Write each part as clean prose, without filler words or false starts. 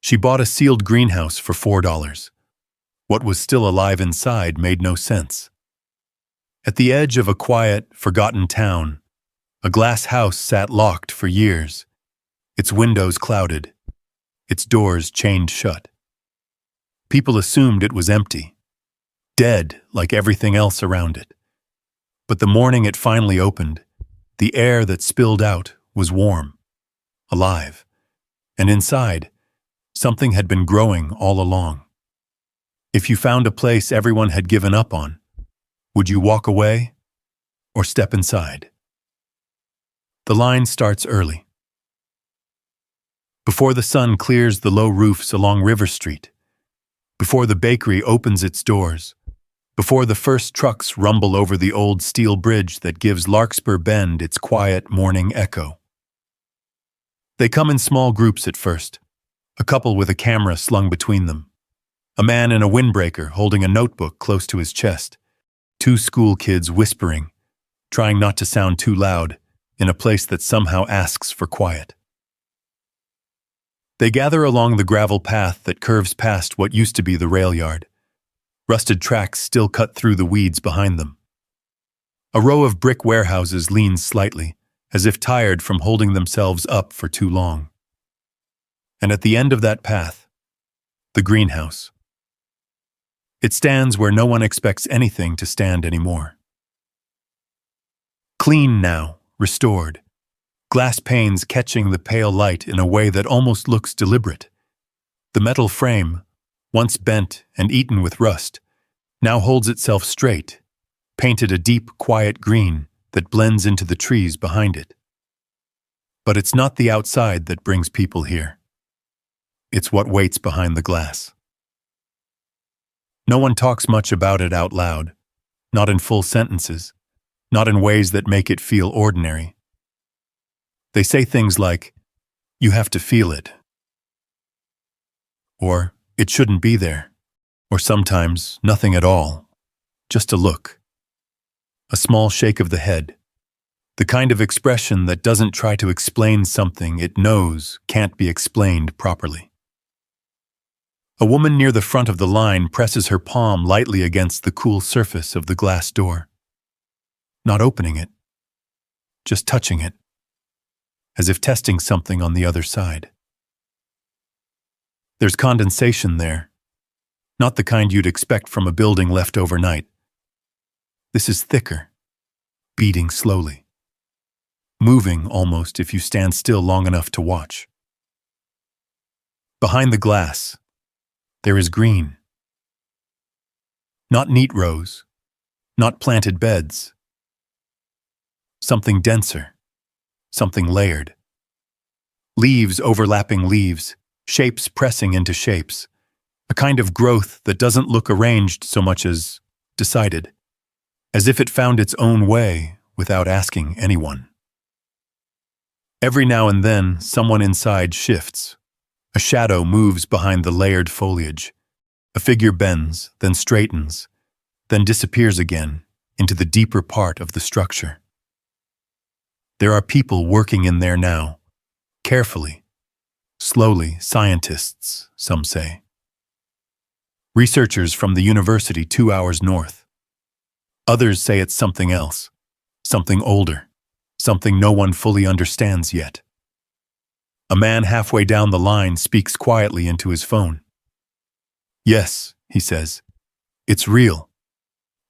She bought a sealed greenhouse for $4. What was still alive inside made no sense. At the edge of a quiet, forgotten town, a glass house sat locked for years, its windows clouded, its doors chained shut. People assumed it was empty, dead like everything else around it. But the morning it finally opened, the air that spilled out was warm, alive, and inside, something had been growing all along. If you found a place everyone had given up on, would you walk away or step inside? The line starts early. Before the sun clears the low roofs along River Street, before the bakery opens its doors, before the first trucks rumble over the old steel bridge that gives Larkspur Bend its quiet morning echo. They come in small groups at first, a couple with a camera slung between them, a man in a windbreaker holding a notebook close to his chest, two school kids whispering, trying not to sound too loud, in a place that somehow asks for quiet. They gather along the gravel path that curves past what used to be the rail yard. Rusted tracks still cut through the weeds behind them. A row of brick warehouses leans slightly, as if tired from holding themselves up for too long. And at the end of that path, the greenhouse. It stands where no one expects anything to stand anymore. Clean now, restored, glass panes catching the pale light in a way that almost looks deliberate. The metal frame, once bent and eaten with rust, now holds itself straight, painted a deep, quiet green that blends into the trees behind it. But it's not the outside that brings people here. It's what waits behind the glass. No one talks much about it out loud, not in full sentences, not in ways that make it feel ordinary. They say things like, "You have to feel it," or "It shouldn't be there," or sometimes nothing at all, just a look, a small shake of the head, the kind of expression that doesn't try to explain something it knows can't be explained properly. A woman near the front of the line presses her palm lightly against the cool surface of the glass door. Not opening it, just touching it, as if testing something on the other side. There's condensation there, not the kind you'd expect from a building left overnight. This is thicker, beating slowly, moving almost if you stand still long enough to watch. Behind the glass, there is green. Not neat rows, not planted beds. Something denser, something layered. Leaves overlapping leaves, shapes pressing into shapes. A kind of growth that doesn't look arranged so much as decided, as if it found its own way without asking anyone. Every now and then, someone inside shifts. A shadow moves behind the layered foliage. A figure bends, then straightens, then disappears again into the deeper part of the structure. There are people working in there now, carefully, slowly, scientists, some say. Researchers from the university 2 hours north. Others say it's something else, something older, something no one fully understands yet. A man halfway down the line speaks quietly into his phone. "Yes," he says, "it's real.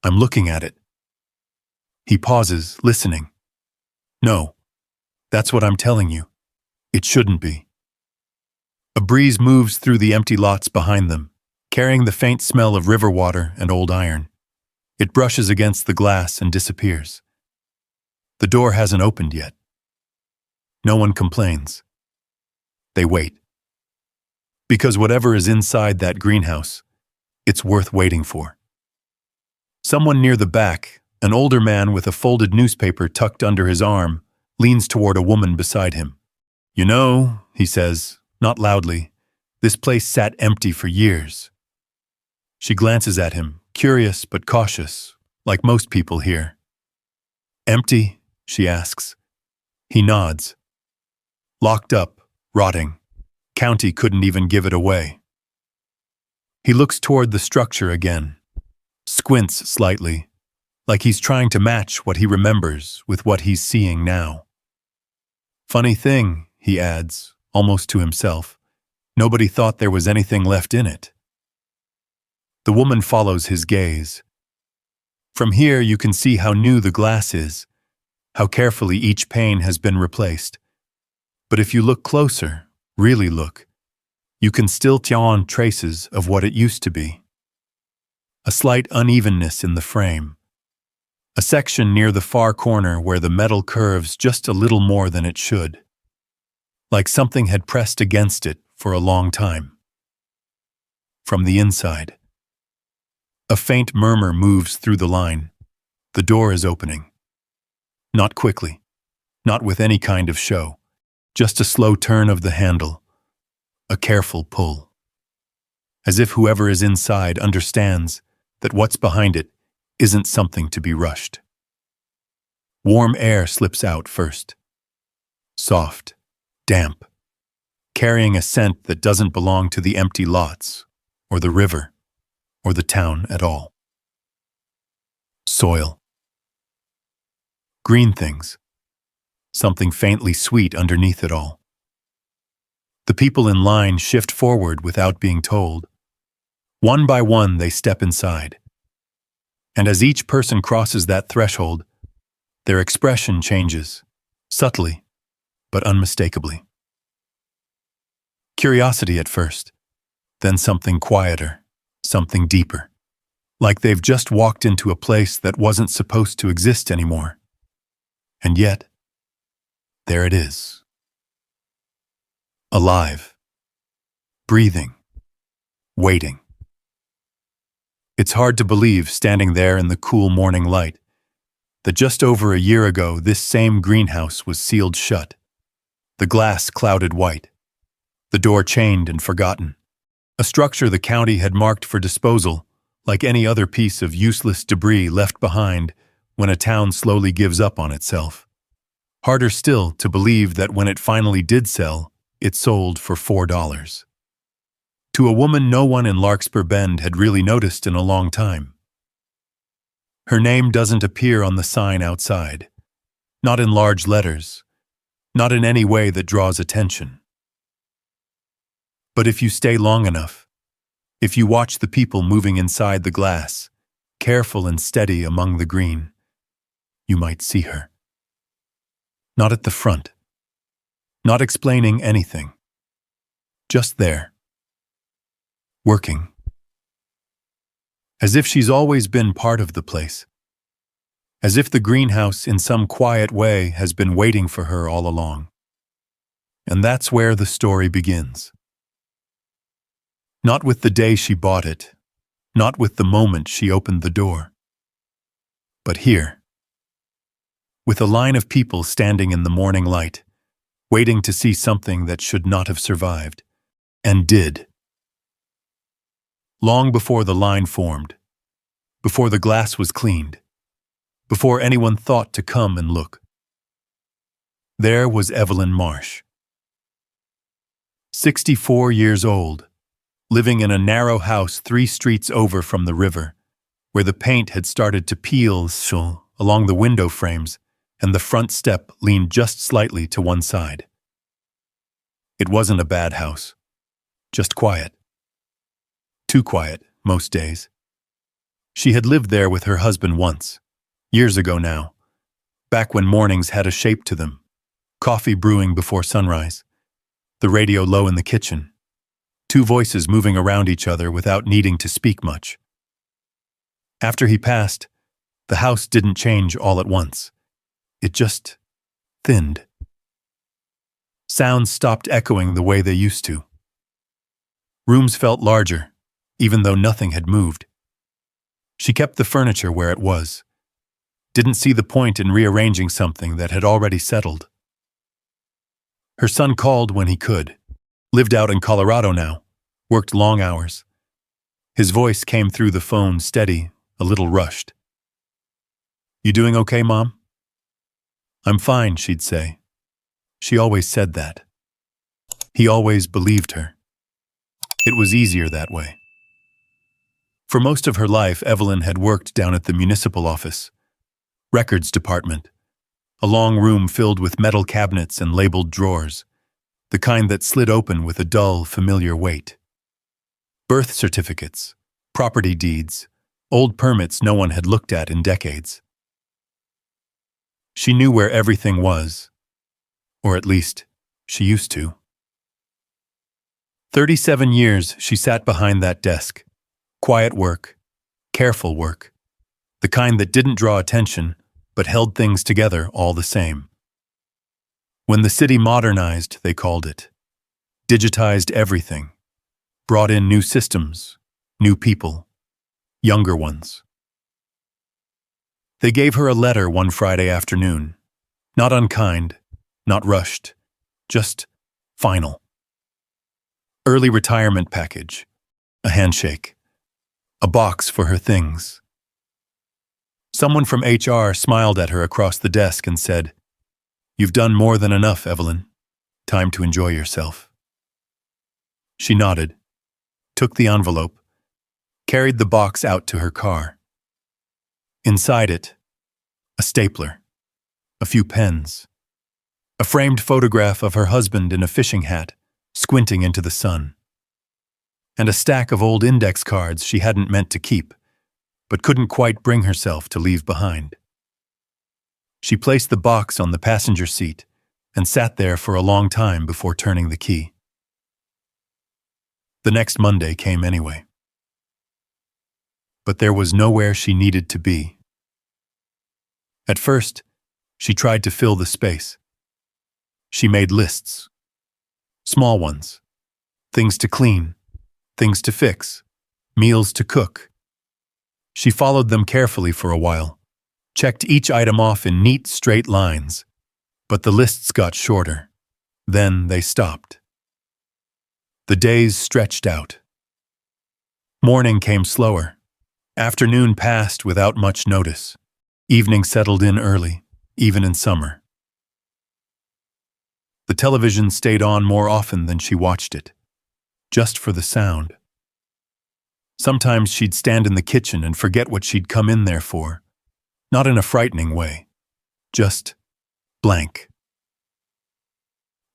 I'm looking at it." He pauses, listening. "No, that's what I'm telling you. It shouldn't be." A breeze moves through the empty lots behind them, carrying the faint smell of river water and old iron. It brushes against the glass and disappears. The door hasn't opened yet. No one complains. They wait. Because whatever is inside that greenhouse, it's worth waiting for. Someone near the back, an older man with a folded newspaper tucked under his arm, leans toward a woman beside him. "You know," he says, not loudly, "this place sat empty for years." She glances at him, curious but cautious, like most people here. "Empty?" she asks. He nods. "Locked up, rotting, County couldn't even give it away. He looks toward the structure again, squints slightly, like he's trying to match what he remembers with what he's seeing now. Funny thing, he adds, almost to himself, nobody thought there was anything left in it. The woman follows his gaze. From here you can see how new the glass is, how carefully each pane has been replaced. But if you look closer, really look, you can still tell traces of what it used to be. A slight unevenness in the frame. A section near the far corner where the metal curves just a little more than it should. Like something had pressed against it for a long time. From the inside, a faint murmur moves through the line. The door is opening. Not quickly, not with any kind of show, just a slow turn of the handle, a careful pull. As if whoever is inside understands that what's behind it isn't something to be rushed. Warm air slips out first. Soft, damp, carrying a scent that doesn't belong to the empty lots, or the river, or the town at all. Soil. Green things. Something faintly sweet underneath it all. The people in line shift forward without being told. One by one they step inside. And as each person crosses that threshold, their expression changes, subtly, but unmistakably. Curiosity at first, then something quieter, something deeper. Like they've just walked into a place that wasn't supposed to exist anymore. And yet, there it is. Alive. Breathing. Waiting. It's hard to believe, standing there in the cool morning light, that just over a year ago this same greenhouse was sealed shut, the glass clouded white, the door chained and forgotten, a structure the county had marked for disposal, like any other piece of useless debris left behind when a town slowly gives up on itself. Harder still to believe that when it finally did sell, it sold for $4. To a woman no one in Larkspur Bend had really noticed in a long time. Her name doesn't appear on the sign outside, not in large letters, not in any way that draws attention. But if you stay long enough, if you watch the people moving inside the glass, careful and steady among the green, you might see her. Not at the front, not explaining anything, just there. Working. As if she's always been part of the place. As if the greenhouse in some quiet way has been waiting for her all along. And that's where the story begins. Not with the day she bought it, not with the moment she opened the door. But here, with a line of people standing in the morning light, waiting to see something that should not have survived, and did. Long before the line formed, before the glass was cleaned, before anyone thought to come and look. There was Evelyn Marsh. 64 years old, living in a narrow house 3 streets over from the river, where the paint had started to peel along the window frames and the front step leaned just slightly to one side. It wasn't a bad house, just quiet. Too quiet, most days. She had lived there with her husband once, years ago now, back when mornings had a shape to them, coffee brewing before sunrise, the radio low in the kitchen, 2 voices moving around each other without needing to speak much. After he passed, the house didn't change all at once. It just thinned. Sounds stopped echoing the way they used to. Rooms felt larger, even though nothing had moved. She kept the furniture where it was. Didn't see the point in rearranging something that had already settled. Her son called when he could. Lived out in Colorado now. Worked long hours. His voice came through the phone steady, a little rushed. "You doing okay, Mom?" "I'm fine," she'd say. She always said that. He always believed her. It was easier that way. For most of her life, Evelyn had worked down at the municipal office, records department, a long room filled with metal cabinets and labeled drawers, the kind that slid open with a dull, familiar weight. Birth certificates, property deeds, old permits no one had looked at in decades. She knew where everything was, or at least, she used to. 37 years she sat behind that desk. Quiet work, careful work, the kind that didn't draw attention but held things together all the same. When the city modernized, they called it, digitized everything, brought in new systems, new people, younger ones. They gave her a letter one Friday afternoon, not unkind, not rushed, just final. Early retirement package, a handshake, a box for her things. Someone from HR smiled at her across the desk and said, "You've done more than enough, Evelyn. Time to enjoy yourself." She nodded, took the envelope, carried the box out to her car. Inside it, a stapler, a few pens, a framed photograph of her husband in a fishing hat, squinting into the sun, and a stack of old index cards she hadn't meant to keep, but couldn't quite bring herself to leave behind. She placed the box on the passenger seat and sat there for a long time before turning the key. The next Monday came anyway. But there was nowhere she needed to be. At first, she tried to fill the space. She made lists. Small ones. Things to clean. Things to fix. Meals to cook. She followed them carefully for a while, checked each item off in neat, straight lines. But the lists got shorter. Then they stopped. The days stretched out. Morning came slower. Afternoon passed without much notice. Evening settled in early, even in summer. The television stayed on more often than she watched it, just for the sound. Sometimes she'd stand in the kitchen and forget what she'd come in there for, not in a frightening way, just blank.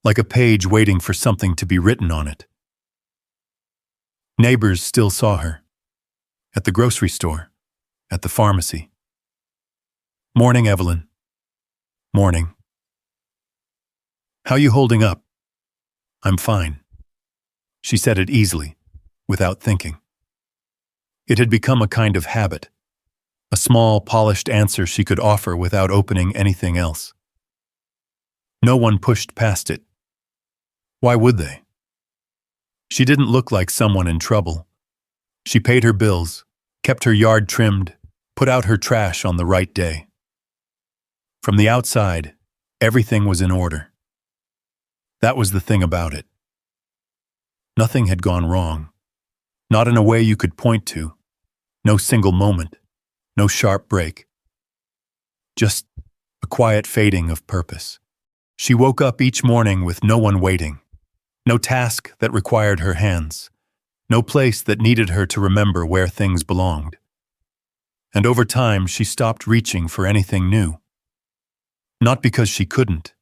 Like a page waiting for something to be written on it. Neighbors still saw her. At the grocery store, at the pharmacy. "Morning, Evelyn." "Morning." "How you holding up?" "I'm fine." She said it easily, without thinking. It had become a kind of habit, a small, polished answer she could offer without opening anything else. No one pushed past it. Why would they? She didn't look like someone in trouble. She paid her bills, kept her yard trimmed, put out her trash on the right day. From the outside, everything was in order. That was the thing about it. Nothing had gone wrong, not in a way you could point to, no single moment, no sharp break. Just a quiet fading of purpose. She woke up each morning with no one waiting, no task that required her hands, no place that needed her to remember where things belonged. And over time, she stopped reaching for anything new. Not because she couldn't,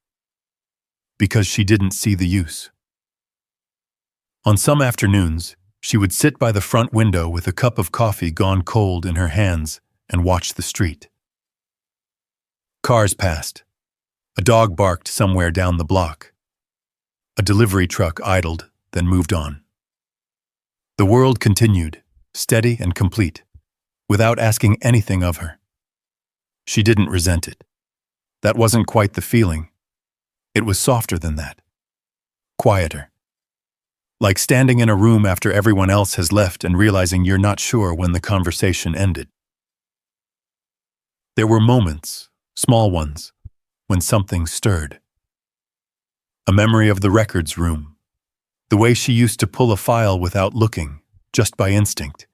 because she didn't see the use. On some afternoons, she would sit by the front window with a cup of coffee gone cold in her hands and watch the street. Cars passed. A dog barked somewhere down the block. A delivery truck idled, then moved on. The world continued, steady and complete, without asking anything of her. She didn't resent it. That wasn't quite the feeling. It was softer than that. Quieter. Like standing in a room after everyone else has left and realizing you're not sure when the conversation ended. There were moments, small ones, when something stirred. A memory of the records room. The way she used to pull a file without looking, just by instinct.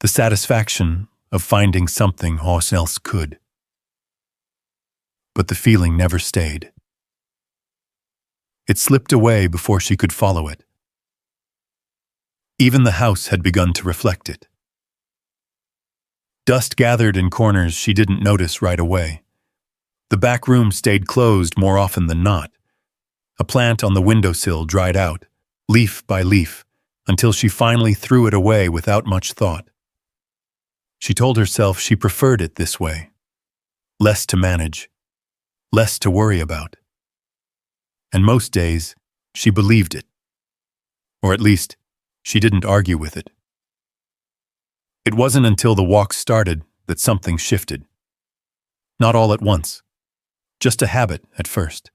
The satisfaction of finding something horse else could. But the feeling never stayed. It slipped away before she could follow it. Even the house had begun to reflect it. Dust gathered in corners she didn't notice right away. The back room stayed closed more often than not. A plant on the windowsill dried out, leaf by leaf, until she finally threw it away without much thought. She told herself she preferred it this way. Less to manage, less to worry about. And most days, she believed it. Or at least, she didn't argue with it. It wasn't until the walk started that something shifted. Not all at once. Just a habit at first.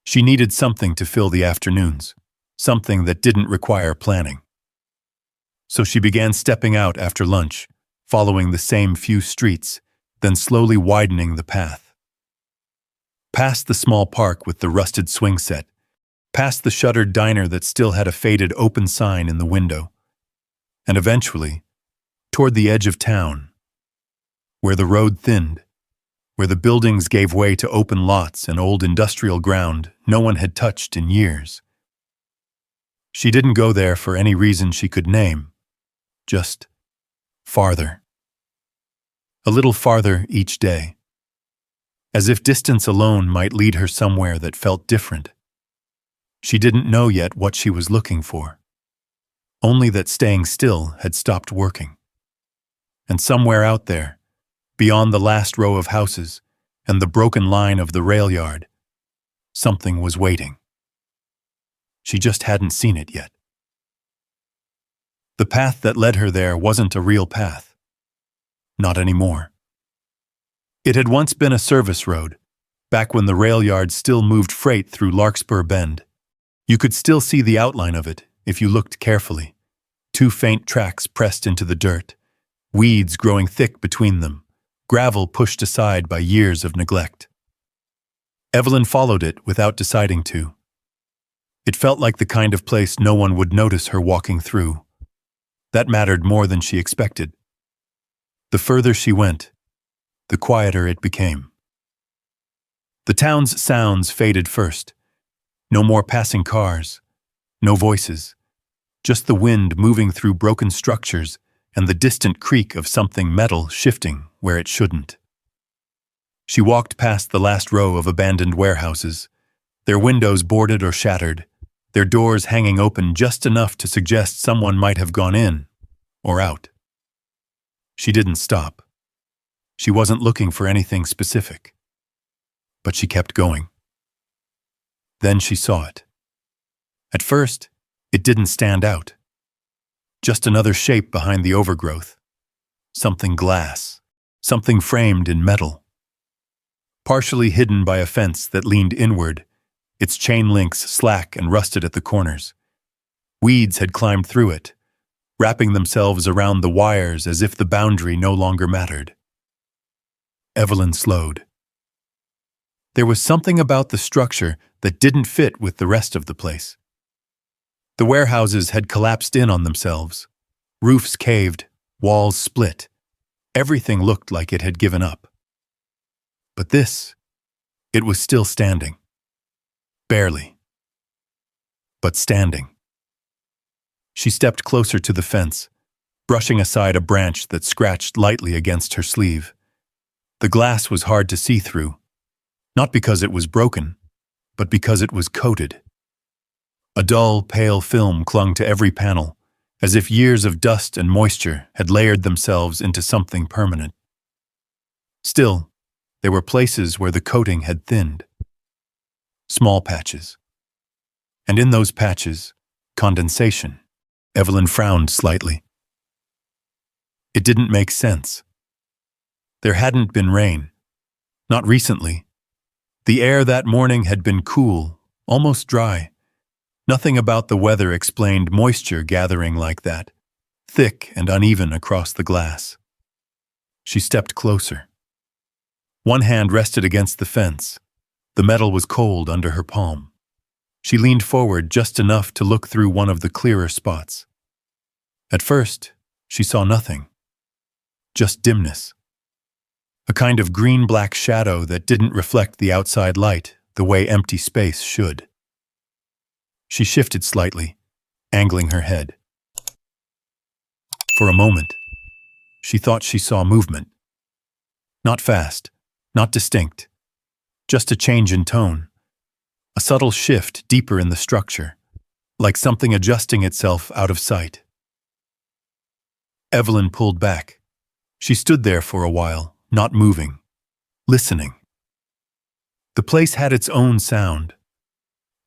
She needed something to fill the afternoons, something that didn't require planning. So she began stepping out after lunch, following the same few streets, then slowly widening the path. Past the small park with the rusted swing set, past the shuttered diner that still had a faded open sign in the window, and eventually, toward the edge of town, where the road thinned, where the buildings gave way to open lots and old industrial ground no one had touched in years. She didn't go there for any reason she could name, just farther. A little farther each day, as if distance alone might lead her somewhere that felt different. She didn't know yet what she was looking for, only that staying still had stopped working. And somewhere out there, beyond the last row of houses and the broken line of the rail yard, something was waiting. She just hadn't seen it yet. The path that led her there wasn't a real path. Not anymore. It had once been a service road, back when the rail yard still moved freight through Larkspur Bend. You could still see the outline of it if you looked carefully. 2 faint tracks pressed into the dirt, weeds growing thick between them, gravel pushed aside by years of neglect. Evelyn followed it without deciding to. It felt like the kind of place no one would notice her walking through. That mattered more than she expected. The further she went, the quieter it became. The town's sounds faded first. No more passing cars, no voices, just the wind moving through broken structures and the distant creak of something metal shifting where it shouldn't. She walked past the last row of abandoned warehouses, their windows boarded or shattered, their doors hanging open just enough to suggest someone might have gone in or out. She didn't stop. She wasn't looking for anything specific. But she kept going. Then she saw it. At first, it didn't stand out. Just another shape behind the overgrowth. Something glass. Something framed in metal. Partially hidden by a fence that leaned inward, its chain links slack and rusted at the corners. Weeds had climbed through it, wrapping themselves around the wires as if the boundary no longer mattered. Evelyn slowed. There was something about the structure that didn't fit with the rest of the place. The warehouses had collapsed in on themselves. Roofs caved, walls split. Everything looked like it had given up. But this, it was still standing. Barely. But standing. She stepped closer to the fence, brushing aside a branch that scratched lightly against her sleeve. The glass was hard to see through, not because it was broken, but because it was coated. A dull, pale film clung to every panel, as if years of dust and moisture had layered themselves into something permanent. Still, there were places where the coating had thinned. Small patches. And in those patches, condensation. Evelyn frowned slightly. It didn't make sense. There hadn't been rain. Not recently. The air that morning had been cool, almost dry. Nothing about the weather explained moisture gathering like that, thick and uneven across the glass. She stepped closer. One hand rested against the fence. The metal was cold under her palm. She leaned forward just enough to look through one of the clearer spots. At first, she saw nothing. Just dimness. A kind of green-black shadow that didn't reflect the outside light the way empty space should. She shifted slightly, angling her head. For a moment, she thought she saw movement. Not fast, not distinct, just a change in tone, a subtle shift deeper in the structure, like something adjusting itself out of sight. Evelyn pulled back. She stood there for a while, not moving, listening. The place had its own sound.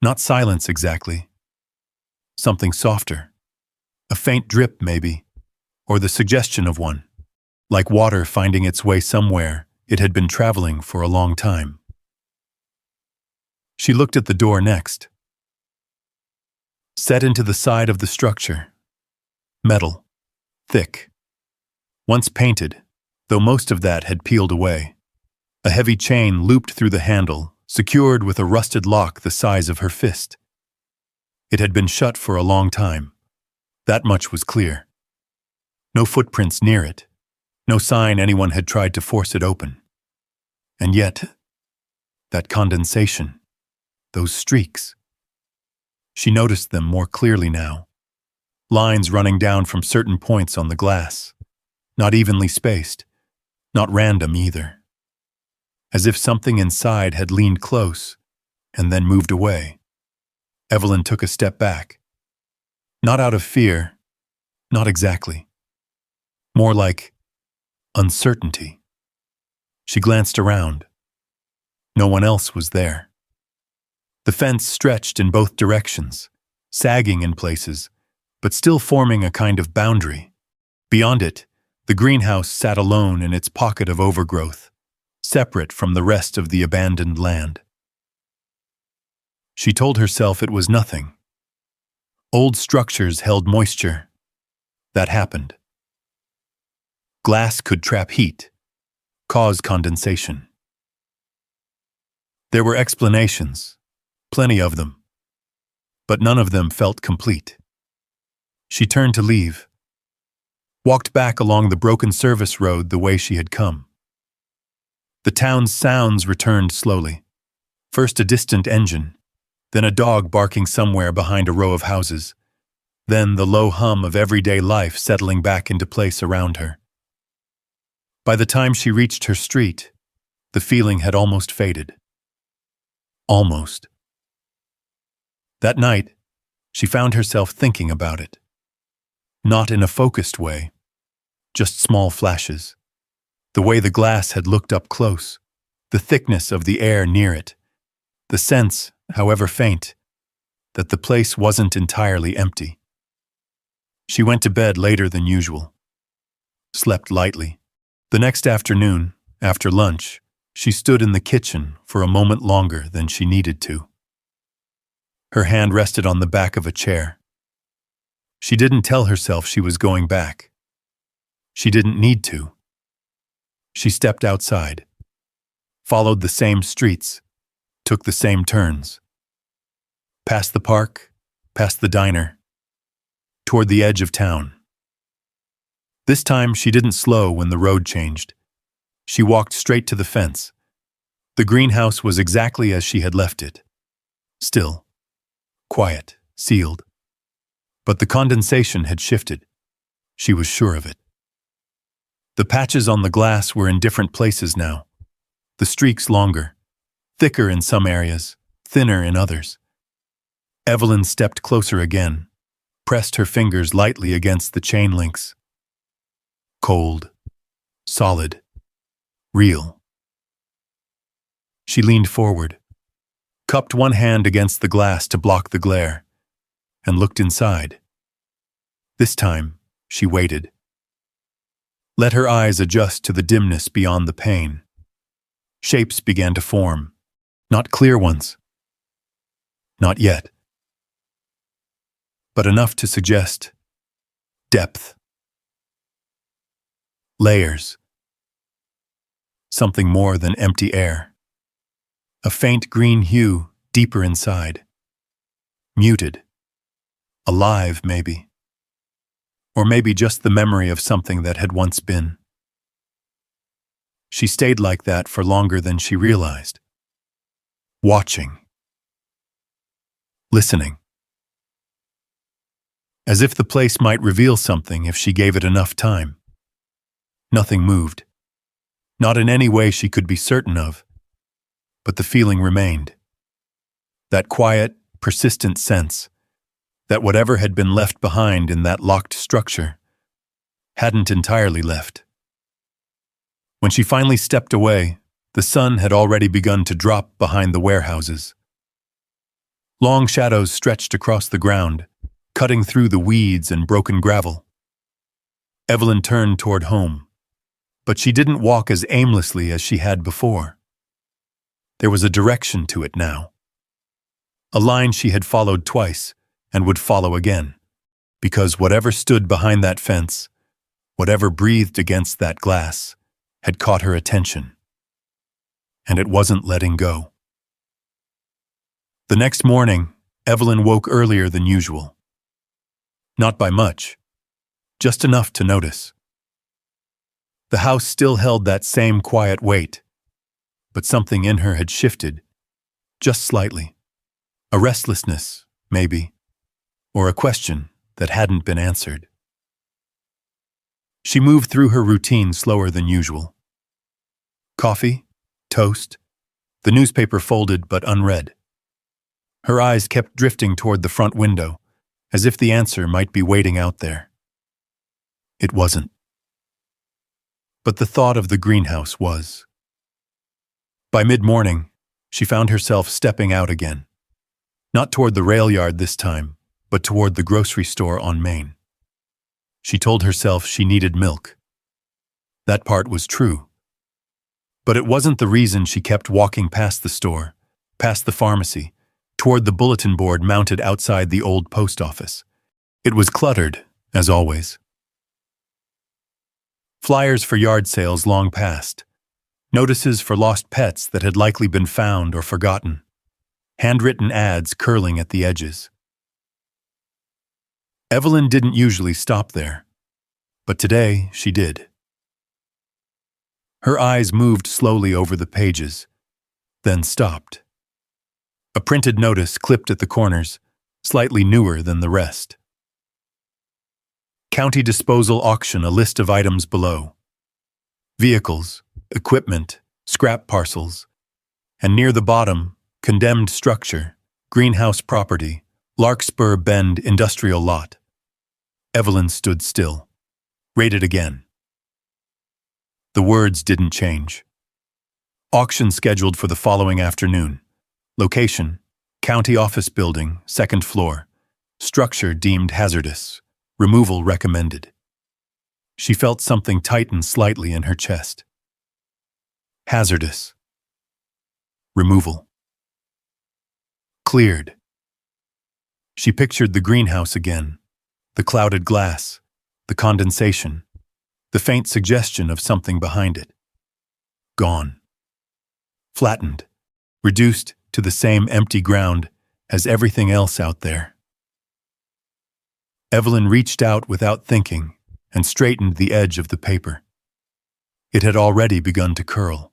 Not silence exactly. Something softer. A faint drip, maybe, or the suggestion of one. Like water finding its way somewhere it had been traveling for a long time. She looked at the door next. Set into the side of the structure. Metal. Thick. Once painted, though most of that had peeled away. A heavy chain looped through the handle, secured with a rusted lock the size of her fist. It had been shut for a long time. That much was clear. No footprints near it. No sign anyone had tried to force it open. And yet, that condensation, those streaks. She noticed them more clearly now. Lines running down from certain points on the glass. Not evenly spaced. Not random either. As if something inside had leaned close and then moved away. Evelyn took a step back. Not out of fear, not exactly. More like uncertainty. She glanced around. No one else was there. The fence stretched in both directions, sagging in places, but still forming a kind of boundary. Beyond it, the greenhouse sat alone in its pocket of overgrowth, separate from the rest of the abandoned land. She told herself it was nothing. Old structures held moisture. That happened. Glass could trap heat, cause condensation. There were explanations, plenty of them, but none of them felt complete. She turned to leave, walked back along the broken service road the way she had come. The town's sounds returned slowly. First a distant engine, then a dog barking somewhere behind a row of houses, then the low hum of everyday life settling back into place around her. By the time she reached her street, the feeling had almost faded. Almost. That night, she found herself thinking about it. Not in a focused way, just small flashes. The way the glass had looked up close, the thickness of the air near it, the sense, however faint, that the place wasn't entirely empty. She went to bed later than usual. Slept lightly. The next afternoon, after lunch, she stood in the kitchen for a moment longer than she needed to. Her hand rested on the back of a chair. She didn't tell herself she was going back. She didn't need to. She stepped outside, followed the same streets, took the same turns. Past the park, past the diner, toward the edge of town. This time she didn't slow when the road changed. She walked straight to the fence. The greenhouse was exactly as she had left it. Still, quiet, sealed. But the condensation had shifted. She was sure of it. The patches on the glass were in different places now. The streaks longer, thicker in some areas, thinner in others. Evelyn stepped closer again, pressed her fingers lightly against the chain links. Cold, solid, real. She leaned forward, cupped one hand against the glass to block the glare, and looked inside. This time, she waited. Let her eyes adjust to the dimness beyond the pane. Shapes began to form, not clear ones. Not yet. But enough to suggest depth. Layers. Something more than empty air. A faint green hue deeper inside. Muted. Alive, maybe. Or maybe just the memory of something that had once been. She stayed like that for longer than she realized. Watching. Listening. as if the place might reveal something if she gave it enough time. Nothing moved. Not in any way she could be certain of, but the feeling remained. That quiet, persistent sense that whatever had been left behind in that locked structure hadn't entirely left. When she finally stepped away, the sun had already begun to drop behind the warehouses. Long shadows stretched across the ground, cutting through the weeds and broken gravel. Evelyn turned toward home, but she didn't walk as aimlessly as she had before. There was a direction to it now. A line she had followed twice and would follow again, because whatever stood behind that fence, whatever breathed against that glass, had caught her attention. And it wasn't letting go. The next morning, Evelyn woke earlier than usual. Not by much, just enough to notice. The house still held that same quiet weight, but something in her had shifted, just slightly. A restlessness, maybe, or a question that hadn't been answered. She moved through her routine slower than usual. Coffee, toast, the newspaper folded but unread. Her eyes kept drifting toward the front window, as if the answer might be waiting out there. It wasn't. But the thought of the greenhouse was. By mid-morning, she found herself stepping out again. Not toward the rail yard this time, but toward the grocery store on Main. She told herself she needed milk. That part was true. But it wasn't the reason she kept walking past the store, past the pharmacy, toward the bulletin board mounted outside the old post office. It was cluttered, as always. Flyers for yard sales long past. Notices for lost pets that had likely been found or forgotten. Handwritten ads curling at the edges. Evelyn didn't usually stop there, but today she did. Her eyes moved slowly over the pages, then stopped. A printed notice clipped at the corners, slightly newer than the rest. County disposal auction, a list of items below. Vehicles, equipment, scrap parcels, and near the bottom, condemned structure, greenhouse property, Larkspur Bend industrial lot. Evelyn stood still. Read it again. The words didn't change. Auction scheduled for the following afternoon. Location, county office building, 2nd floor. Structure deemed hazardous. Removal recommended. She felt something tighten slightly in her chest. Hazardous. Removal. Cleared. She pictured the greenhouse again, the clouded glass, the condensation, the faint suggestion of something behind it. Gone. Flattened, reduced to the same empty ground as everything else out there. Evelyn reached out without thinking and straightened the edge of the paper. It had already begun to curl.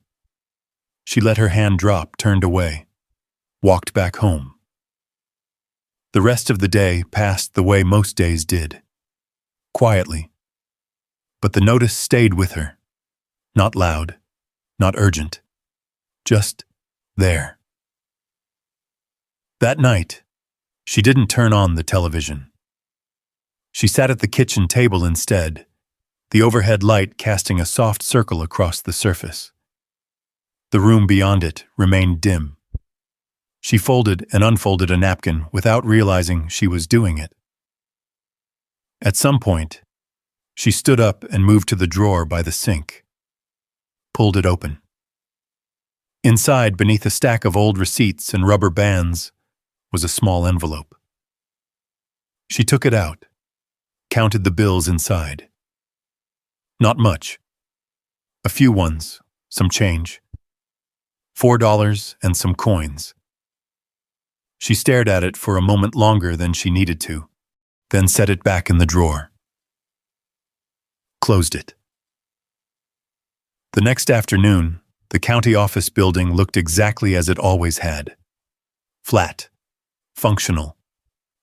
She let her hand drop, turned away, walked back home. The rest of the day passed the way most days did, quietly. But the notice stayed with her, not loud, not urgent, just there. That night, she didn't turn on the television. She sat at the kitchen table instead, the overhead light casting a soft circle across the surface. The room beyond it remained dim. She folded and unfolded a napkin without realizing she was doing it. At some point, she stood up and moved to the drawer by the sink. Pulled it open. Inside, beneath a stack of old receipts and rubber bands, was a small envelope. She took it out, counted the bills inside. Not much. A few ones, some change. $4 and some coins. She stared at it for a moment longer than she needed to, then set it back in the drawer. Closed it. The next afternoon, the county office building looked exactly as it always had. Flat, functional,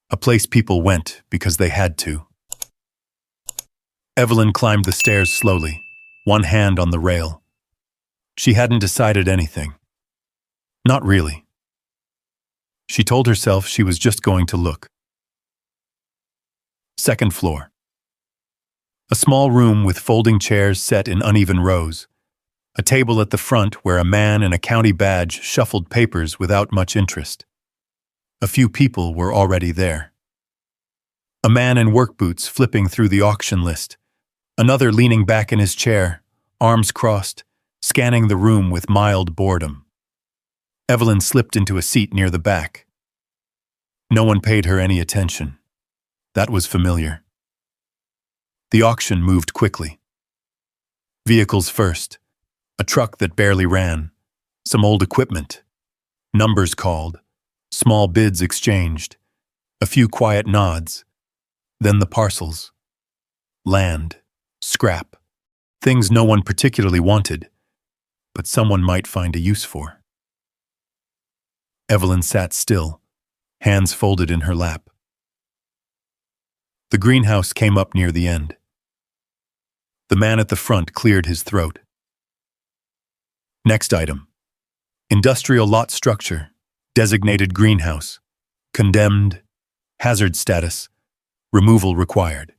a place people went because they had to. Evelyn climbed the stairs slowly, one hand on the rail. She hadn't decided anything. Not really. She told herself she was just going to look. Second floor. A small room with folding chairs set in uneven rows. A table at the front where a man in a county badge shuffled papers without much interest. A few people were already there. A man in work boots flipping through the auction list. Another leaning back in his chair, arms crossed, scanning the room with mild boredom. Evelyn slipped into a seat near the back. No one paid her any attention. That was familiar. The auction moved quickly. Vehicles first. A truck that barely ran. Some old equipment. Numbers called. Small bids exchanged. A few quiet nods. Then the parcels. Land. Scrap. Things no one particularly wanted, but someone might find a use for. Evelyn sat still, hands folded in her lap. The greenhouse came up near the end. The man at the front cleared his throat. Next item. Industrial lot structure, designated greenhouse, condemned, hazard status, removal required.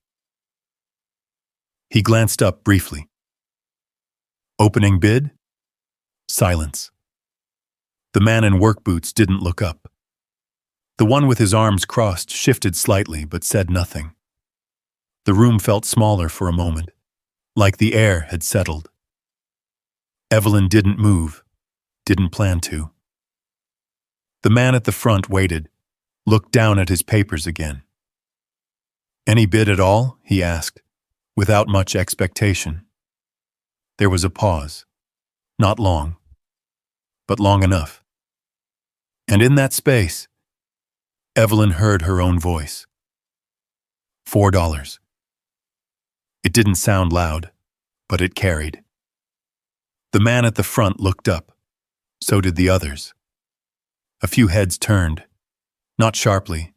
He glanced up briefly. Opening bid? Silence. The man in work boots didn't look up. The one with his arms crossed shifted slightly but said nothing. The room felt smaller for a moment, like the air had settled. Evelyn didn't move, didn't plan to. The man at the front waited, looked down at his papers again. Any bid at all? He asked, without much expectation. There was a pause. Not long, but long enough. And in that space, Evelyn heard her own voice. $4. It didn't sound loud, but it carried. The man at the front looked up. So did the others. A few heads turned, not sharply,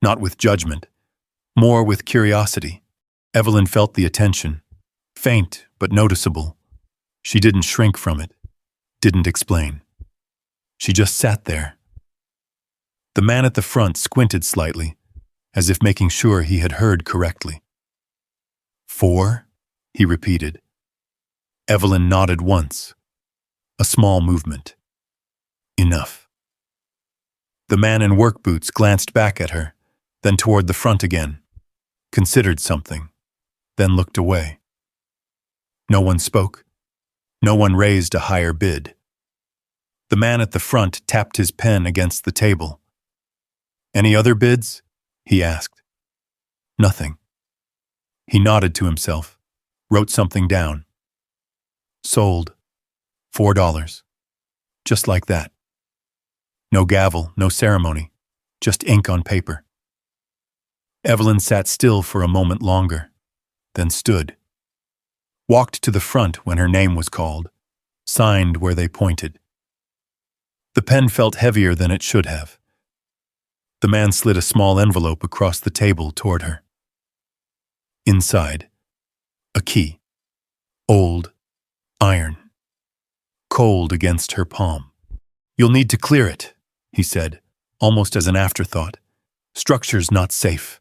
not with judgment, more with curiosity. Evelyn felt the attention, faint but noticeable. She didn't shrink from it, didn't explain. She just sat there. The man at the front squinted slightly, as if making sure he had heard correctly. 4? He repeated. Evelyn nodded once. A small movement. Enough. The man in work boots glanced back at her, then toward the front again, considered something, then looked away. No one spoke. No one raised a higher bid. The man at the front tapped his pen against the table. Any other bids? He asked. Nothing. He nodded to himself, wrote something down. Sold. $4. Just like that. No gavel, no ceremony, just ink on paper. Evelyn sat still for a moment longer, then stood. Walked to the front when her name was called, signed where they pointed. The pen felt heavier than it should have. The man slid a small envelope across the table toward her. Inside, a key. Old, iron. Cold against her palm. You'll need to clear it, he said, almost as an afterthought. Structure's not safe.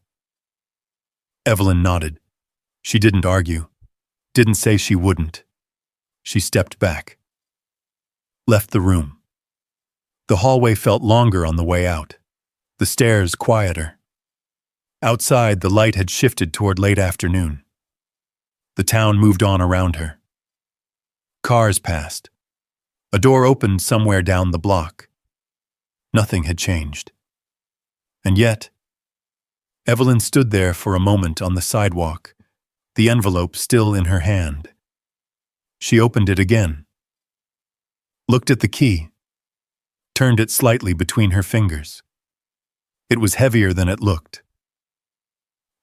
Evelyn nodded. She didn't argue. Didn't say she wouldn't. She stepped back. Left the room. The hallway felt longer on the way out. The stairs quieter. Outside, the light had shifted toward late afternoon. The town moved on around her. Cars passed. A door opened somewhere down the block. Nothing had changed. And yet, Evelyn stood there for a moment on the sidewalk, the envelope still in her hand. She opened it again. Looked at the key. Turned it slightly between her fingers. It was heavier than it looked.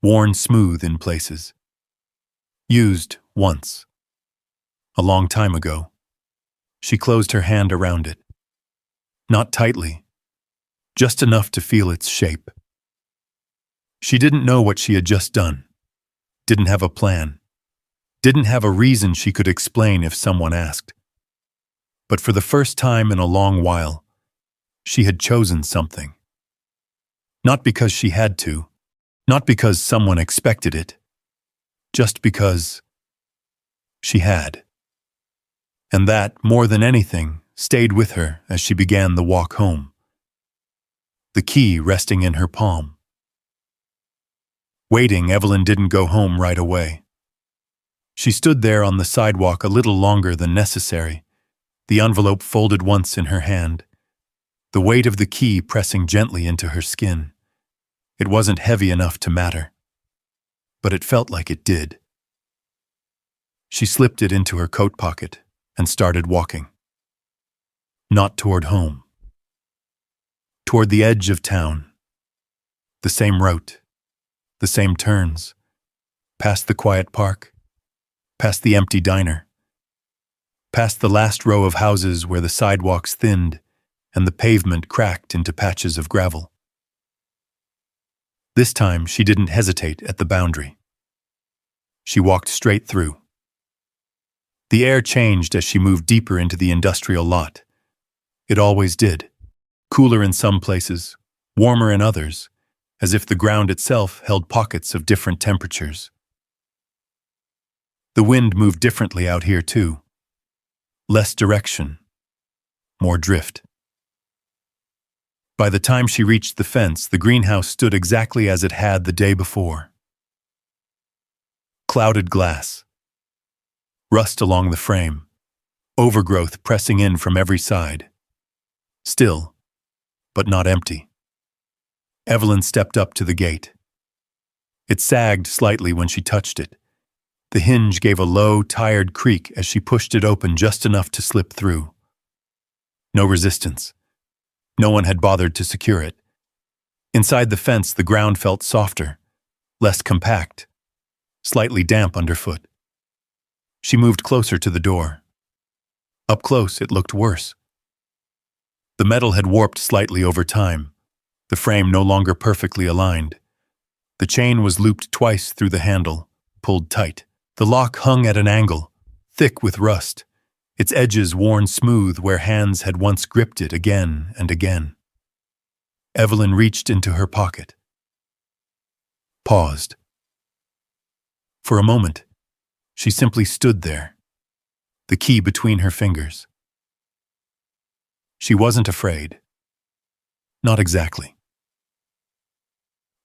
Worn smooth in places. Used once. A long time ago. She closed her hand around it. Not tightly. Just enough to feel its shape. She didn't know what she had just done, didn't have a plan, didn't have a reason she could explain if someone asked. But for the first time in a long while, she had chosen something. Not because she had to, not because someone expected it, just because she had. And that, more than anything, stayed with her as she began the walk home, the key resting in her palm. Waiting, Evelyn didn't go home right away. She stood there on the sidewalk a little longer than necessary, the envelope folded once in her hand, the weight of the key pressing gently into her skin. It wasn't heavy enough to matter, but it felt like it did. She slipped it into her coat pocket and started walking. Not toward home. Toward the edge of town. The same route, the same turns, past the quiet park, past the empty diner, past the last row of houses where the sidewalks thinned and the pavement cracked into patches of gravel. This time she didn't hesitate at the boundary. She walked straight through. The air changed as she moved deeper into the industrial lot. It always did. Cooler in some places, warmer in others, as if the ground itself held pockets of different temperatures. The wind moved differently out here too. Less direction, more drift. By the time she reached the fence, the greenhouse stood exactly as it had the day before. Clouded glass. Rust along the frame. Overgrowth pressing in from every side. Still, but not empty. Evelyn stepped up to the gate. It sagged slightly when she touched it. The hinge gave a low, tired creak as she pushed it open just enough to slip through. No resistance. No one had bothered to secure it. Inside the fence, the ground felt softer, less compact, slightly damp underfoot. She moved closer to the door. Up close, it looked worse. The metal had warped slightly over time, the frame no longer perfectly aligned. The chain was looped twice through the handle, pulled tight. The lock hung at an angle, thick with rust, its edges worn smooth where hands had once gripped it again and again. Evelyn reached into her pocket. Paused. For a moment, she simply stood there, the key between her fingers. She wasn't afraid. Not exactly.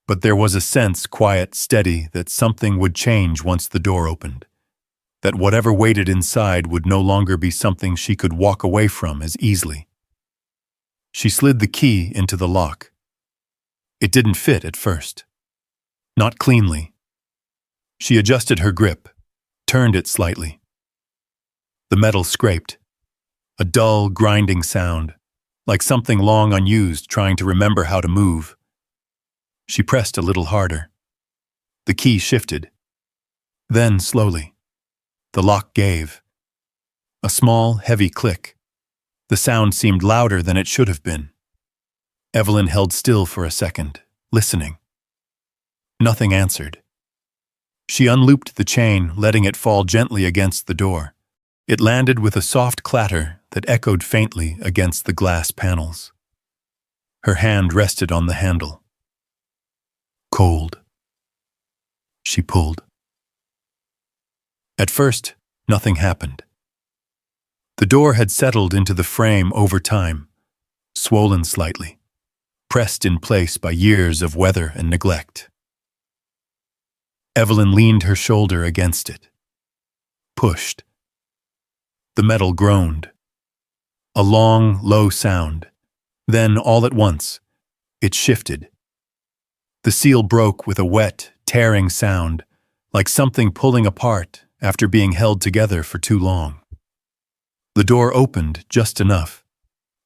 But there was a sense, quiet, steady, that something would change once the door opened, that whatever waited inside would no longer be something she could walk away from as easily. She slid the key into the lock. It didn't fit at first. Not cleanly. She adjusted her grip, turned it slightly. The metal scraped. A dull, grinding sound, like something long unused trying to remember how to move. She pressed a little harder. The key shifted. Then, slowly, the lock gave. A small, heavy click. The sound seemed louder than it should have been. Evelyn held still for a second, listening. Nothing answered. She unlooped the chain, letting it fall gently against the door. It landed with a soft clatter that echoed faintly against the glass panels. Her hand rested on the handle. Cold. She pulled. At first, nothing happened. The door had settled into the frame over time, swollen slightly, pressed in place by years of weather and neglect. Evelyn leaned her shoulder against it. Pushed. The metal groaned. A long, low sound. Then, all at once, it shifted. The seal broke with a wet, tearing sound, like something pulling apart after being held together for too long. The door opened just enough,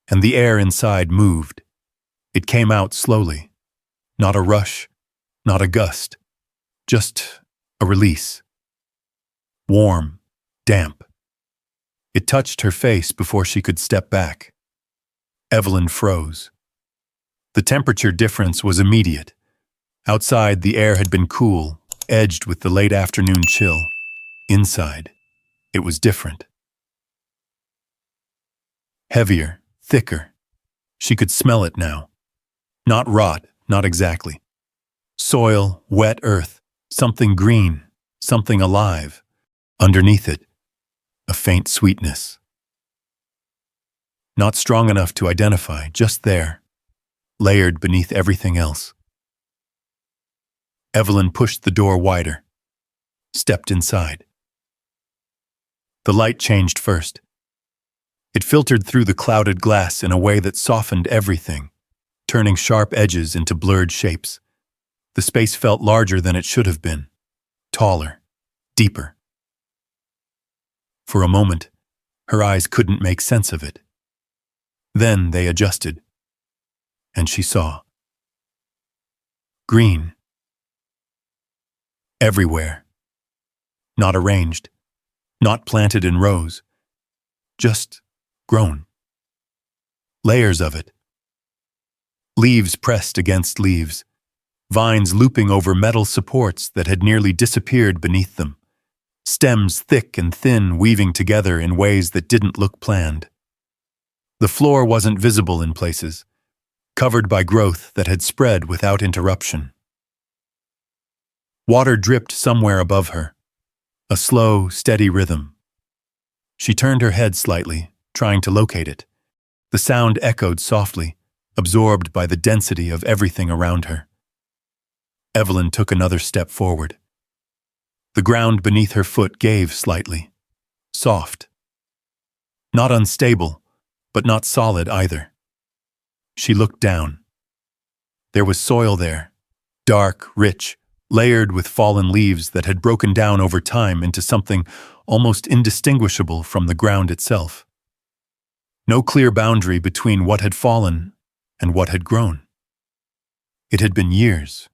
and the air inside moved. It came out slowly. Not a rush, not a gust, just a release. Warm, damp. It touched her face before she could step back. Evelyn froze. The temperature difference was immediate, Outside, the air had been cool, edged with the late afternoon chill. Inside, it was different. Heavier, thicker. She could smell it now. Not rot, not exactly. Soil, wet earth, something green, something alive. Underneath it, a faint sweetness. Not strong enough to identify, just there, layered beneath everything else. Evelyn pushed the door wider, stepped inside. The light changed first. It filtered through the clouded glass in a way that softened everything, turning sharp edges into blurred shapes. The space felt larger than it should have been, taller, deeper. For a moment, her eyes couldn't make sense of it. Then they adjusted, and she saw. Green. Everywhere. Not arranged, not planted in rows, just grown. Layers of it. Leaves pressed against leaves, vines looping over metal supports that had nearly disappeared beneath them, stems thick and thin weaving together in ways that didn't look planned. The floor wasn't visible in places, covered by growth that had spread without interruption. Water dripped somewhere above her, a slow, steady rhythm. She turned her head slightly, trying to locate it. The sound echoed softly, absorbed by the density of everything around her. Evelyn took another step forward. The ground beneath her foot gave slightly, soft. Not unstable, but not solid either. She looked down. There was soil there, dark, rich, layered with fallen leaves that had broken down over time into something almost indistinguishable from the ground itself. No clear boundary between what had fallen and what had grown. It had been years,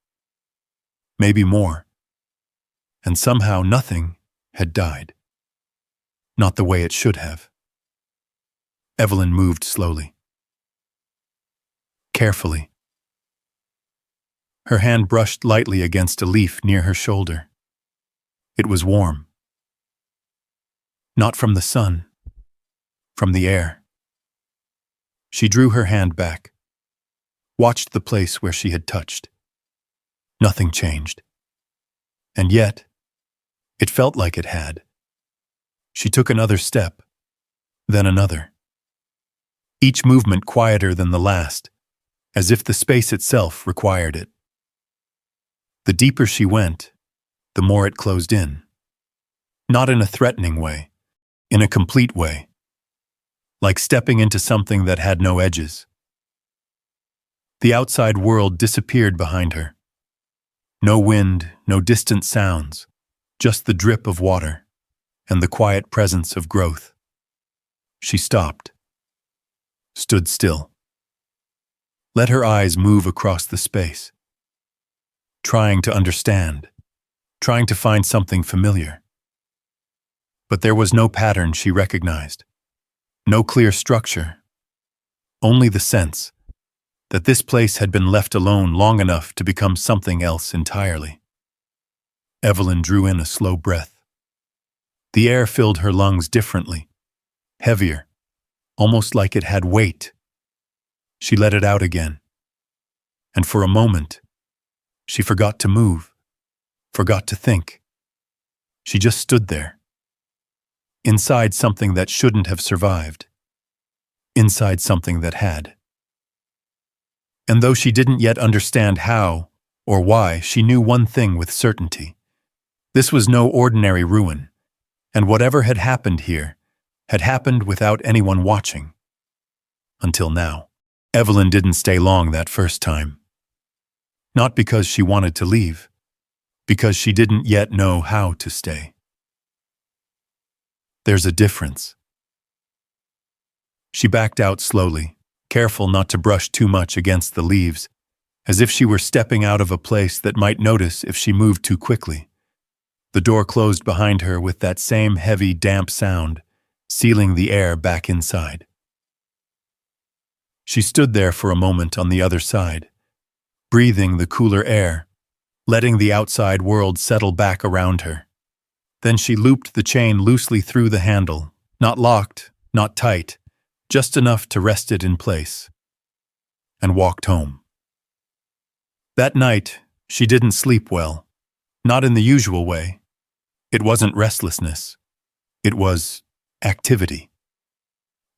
maybe more, and somehow nothing had died. Not the way it should have. Evelyn moved slowly. Carefully. Her hand brushed lightly against a leaf near her shoulder. It was warm. Not from the sun, from the air. She drew her hand back, watched the place where she had touched. Nothing changed. And yet, it felt like it had. She took another step, then another. Each movement quieter than the last, as if the space itself required it. The deeper she went, the more it closed in. Not in a threatening way, in a complete way. Like stepping into something that had no edges. The outside world disappeared behind her. No wind, no distant sounds, just the drip of water and the quiet presence of growth. She stopped. Stood still. Let her eyes move across the space. Trying to understand, trying to find something familiar. But there was no pattern she recognized, no clear structure, only the sense that this place had been left alone long enough to become something else entirely. Evelyn drew in a slow breath. The air filled her lungs differently, heavier, almost like it had weight. She let it out again, and for a moment, she forgot to move, forgot to think. She just stood there. Inside something that shouldn't have survived. Inside something that had. And though she didn't yet understand how or why, she knew one thing with certainty. This was no ordinary ruin, and whatever had happened here had happened without anyone watching. Until now. Evelyn didn't stay long that first time. Not because she wanted to leave, because she didn't yet know how to stay. There's a difference. She backed out slowly, careful not to brush too much against the leaves, as if she were stepping out of a place that might notice if she moved too quickly. The door closed behind her with that same heavy, damp sound, sealing the air back inside. She stood there for a moment on the other side, breathing the cooler air, letting the outside world settle back around her. Then she looped the chain loosely through the handle, not locked, not tight, just enough to rest it in place, and walked home. That night, she didn't sleep well, not in the usual way. It wasn't restlessness. It was activity.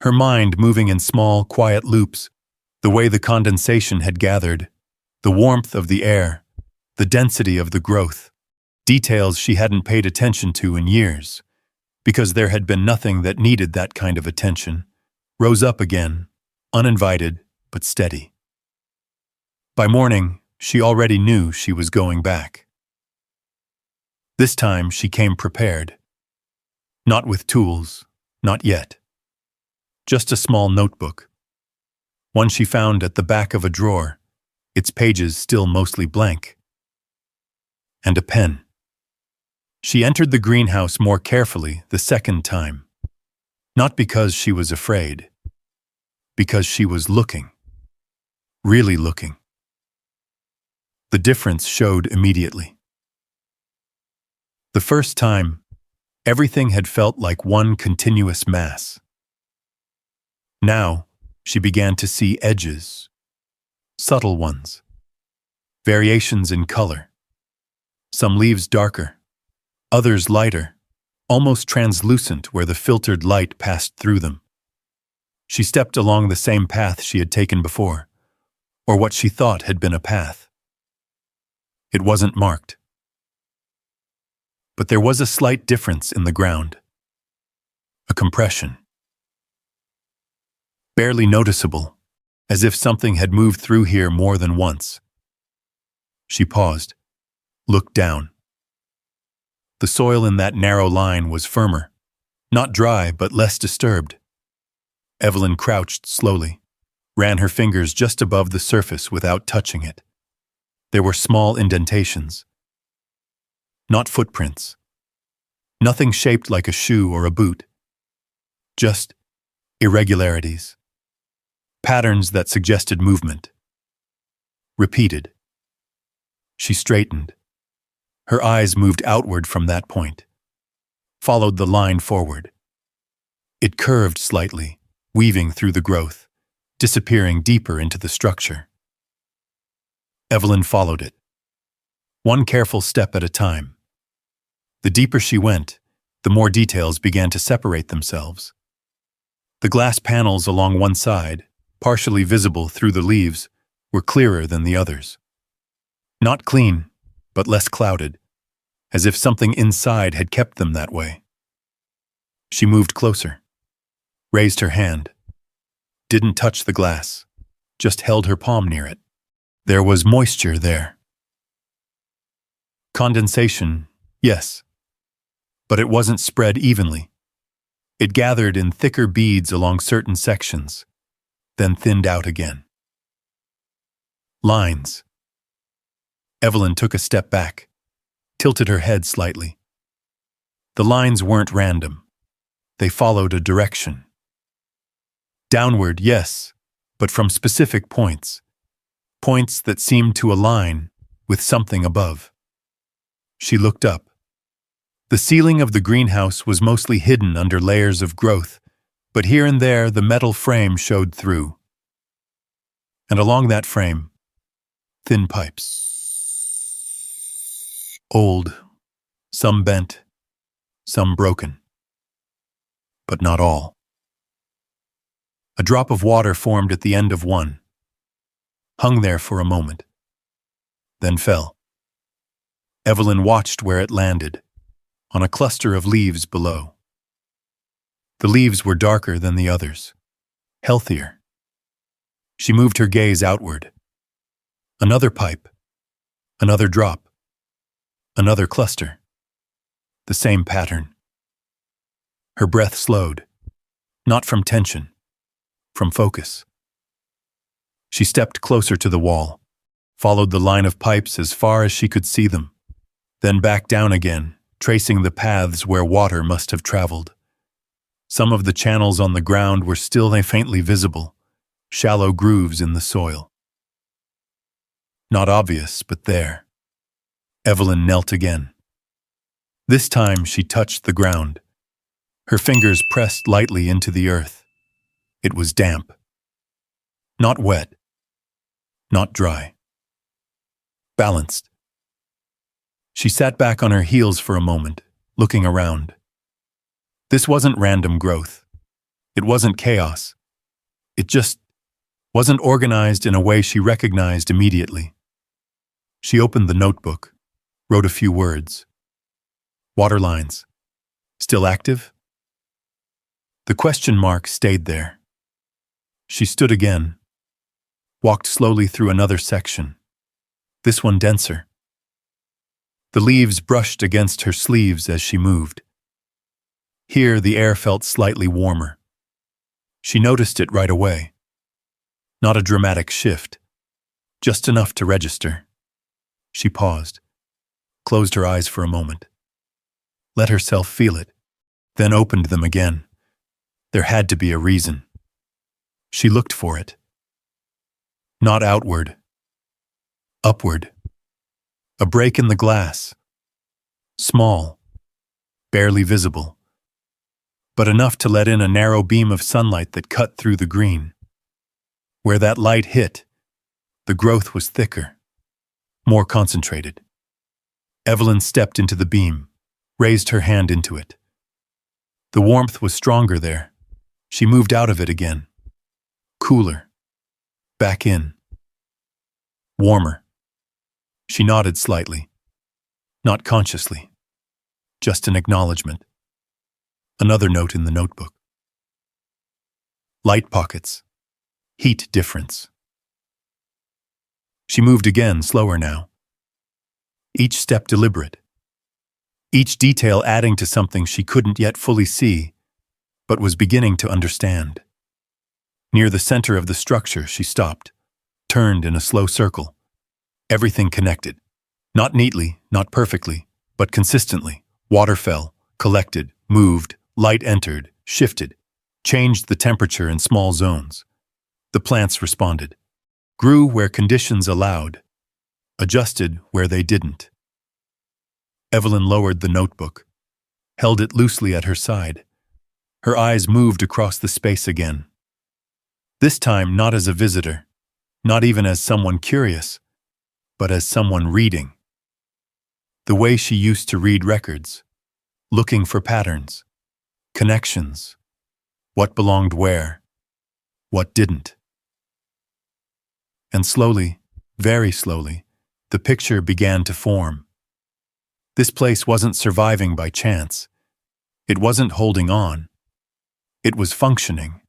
Her mind moving in small, quiet loops, the way the condensation had gathered, the warmth of the air, the density of the growth, details she hadn't paid attention to in years, because there had been nothing that needed that kind of attention, rose up again, uninvited but steady. By morning, she already knew she was going back. This time she came prepared. Not with tools, not yet. Just a small notebook. One she found at the back of a drawer, its pages still mostly blank. And a pen. She entered the greenhouse more carefully the second time. Not because she was afraid. Because she was looking. Really looking. The difference showed immediately. The first time, everything had felt like one continuous mass. Now, she began to see edges, subtle ones, variations in color. Some leaves darker, others lighter, almost translucent where the filtered light passed through them. She stepped along the same path she had taken before, or what she thought had been a path. It wasn't marked. But there was a slight difference in the ground. A compression. Barely noticeable, as if something had moved through here more than once. She paused, looked down. The soil in that narrow line was firmer, not dry but less disturbed. Evelyn crouched slowly, ran her fingers just above the surface without touching it. There were small indentations. Not footprints. Nothing shaped like a shoe or a boot. Just irregularities. Patterns that suggested movement. Repeated. She straightened. Her eyes moved outward from that point. Followed the line forward. It curved slightly, weaving through the growth, disappearing deeper into the structure. Evelyn followed it. One careful step at a time. The deeper she went, the more details began to separate themselves. The glass panels along one side, partially visible through the leaves, were clearer than the others. Not clean, but less clouded, as if something inside had kept them that way. She moved closer, raised her hand, didn't touch the glass, just held her palm near it. There was moisture there. Condensation, yes, but it wasn't spread evenly. It gathered in thicker beads along certain sections, then thinned out again. Lines. Evelyn took a step back, tilted her head slightly. The lines weren't random. They followed a direction. Downward, yes, but from specific points. Points that seemed to align with something above. She looked up. The ceiling of the greenhouse was mostly hidden under layers of growth, but here and there the metal frame showed through. And along that frame, thin pipes. Old, some bent, some broken. But not all. A drop of water formed at the end of one, hung there for a moment, then fell. Evelyn watched where it landed, on a cluster of leaves below. The leaves were darker than the others, healthier. She moved her gaze outward. Another pipe, another drop, another cluster. The same pattern. Her breath slowed, not from tension, from focus. She stepped closer to the wall, followed the line of pipes as far as she could see them, then back down again, tracing the paths where water must have traveled. Some of the channels on the ground were still faintly visible, shallow grooves in the soil. Not obvious, but there. Evelyn knelt again. This time she touched the ground. Her fingers pressed lightly into the earth. It was damp. Not wet. Not dry. Balanced. She sat back on her heels for a moment, looking around. This wasn't random growth. It wasn't chaos. It just wasn't organized in a way she recognized immediately. She opened the notebook, wrote a few words. Waterlines. Still active? The question mark stayed there. She stood again, walked slowly through another section, this one denser. The leaves brushed against her sleeves as she moved. Here the air felt slightly warmer. She noticed it right away. Not a dramatic shift, just enough to register. She paused, closed her eyes for a moment, let herself feel it, then opened them again. There had to be a reason. She looked for it. Not outward. Upward. A break in the glass. Small. Barely visible. But enough to let in a narrow beam of sunlight that cut through the green. Where that light hit, the growth was thicker, more concentrated. Evelyn stepped into the beam, raised her hand into it. The warmth was stronger there. She moved out of it again. Cooler. Back in. Warmer. She nodded slightly. Not consciously. Just an acknowledgement. Another note in the notebook. Light pockets. Heat difference. She moved again, slower now. Each step deliberate. Each detail adding to something she couldn't yet fully see, but was beginning to understand. Near the center of the structure, she stopped, turned in a slow circle. Everything connected. Not neatly, not perfectly, but consistently. Water fell, collected, moved, light entered, shifted, changed the temperature in small zones. The plants responded, grew where conditions allowed, adjusted where they didn't. Evelyn lowered the notebook, held it loosely at her side. Her eyes moved across the space again. This time not as a visitor, not even as someone curious, but as someone reading. The way she used to read records, looking for patterns, connections, what belonged where, what didn't. And slowly, very slowly, the picture began to form. This place wasn't surviving by chance. It wasn't holding on. It was functioning,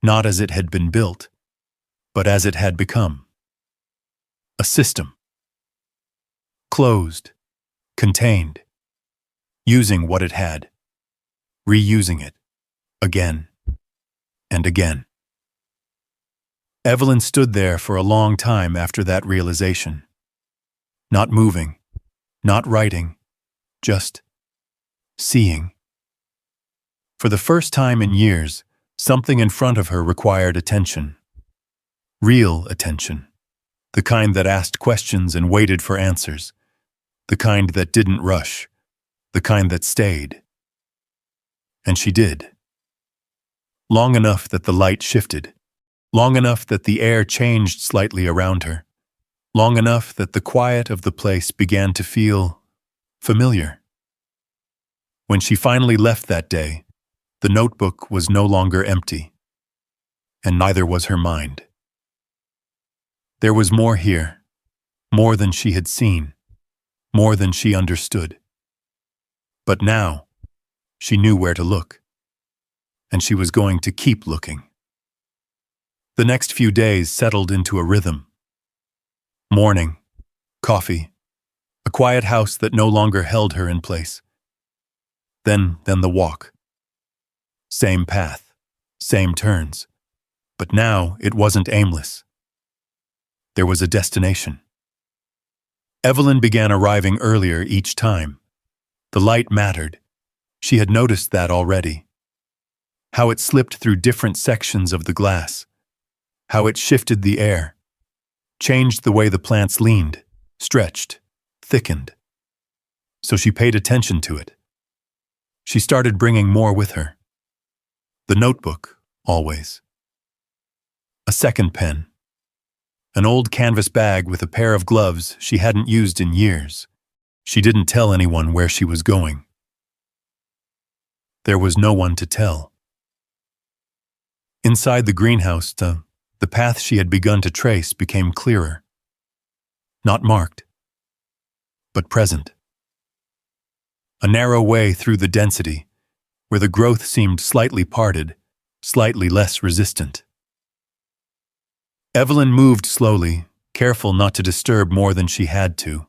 not as it had been built, but as it had become. A system. Closed, contained, using what it had, reusing it, again and again. Evelyn stood there for a long time after that realization. Not moving, not writing, just seeing. For the first time in years, something in front of her required attention. Real attention. The kind that asked questions and waited for answers. The kind that didn't rush. The kind that stayed. And she did. Long enough that the light shifted. Long enough that the air changed slightly around her. Long enough that the quiet of the place began to feel familiar. When she finally left that day, the notebook was no longer empty, and neither was her mind. There was more here, more than she had seen, more than she understood. But now, she knew where to look, and she was going to keep looking. The next few days settled into a rhythm. Morning, coffee, a quiet house that no longer held her in place. Then the walk. Same path, same turns, but now it wasn't aimless. There was a destination. Evelyn began arriving earlier each time. The light mattered. She had noticed that already. How it slipped through different sections of the glass. How it shifted the air. Changed the way the plants leaned, stretched, thickened. So she paid attention to it. She started bringing more with her. The notebook, always. A second pen. An old canvas bag with a pair of gloves she hadn't used in years. She didn't tell anyone where she was going. There was no one to tell. Inside the greenhouse, the path she had begun to trace became clearer. Not marked, but present. A narrow way through the density, where the growth seemed slightly parted, slightly less resistant. Evelyn moved slowly, careful not to disturb more than she had to.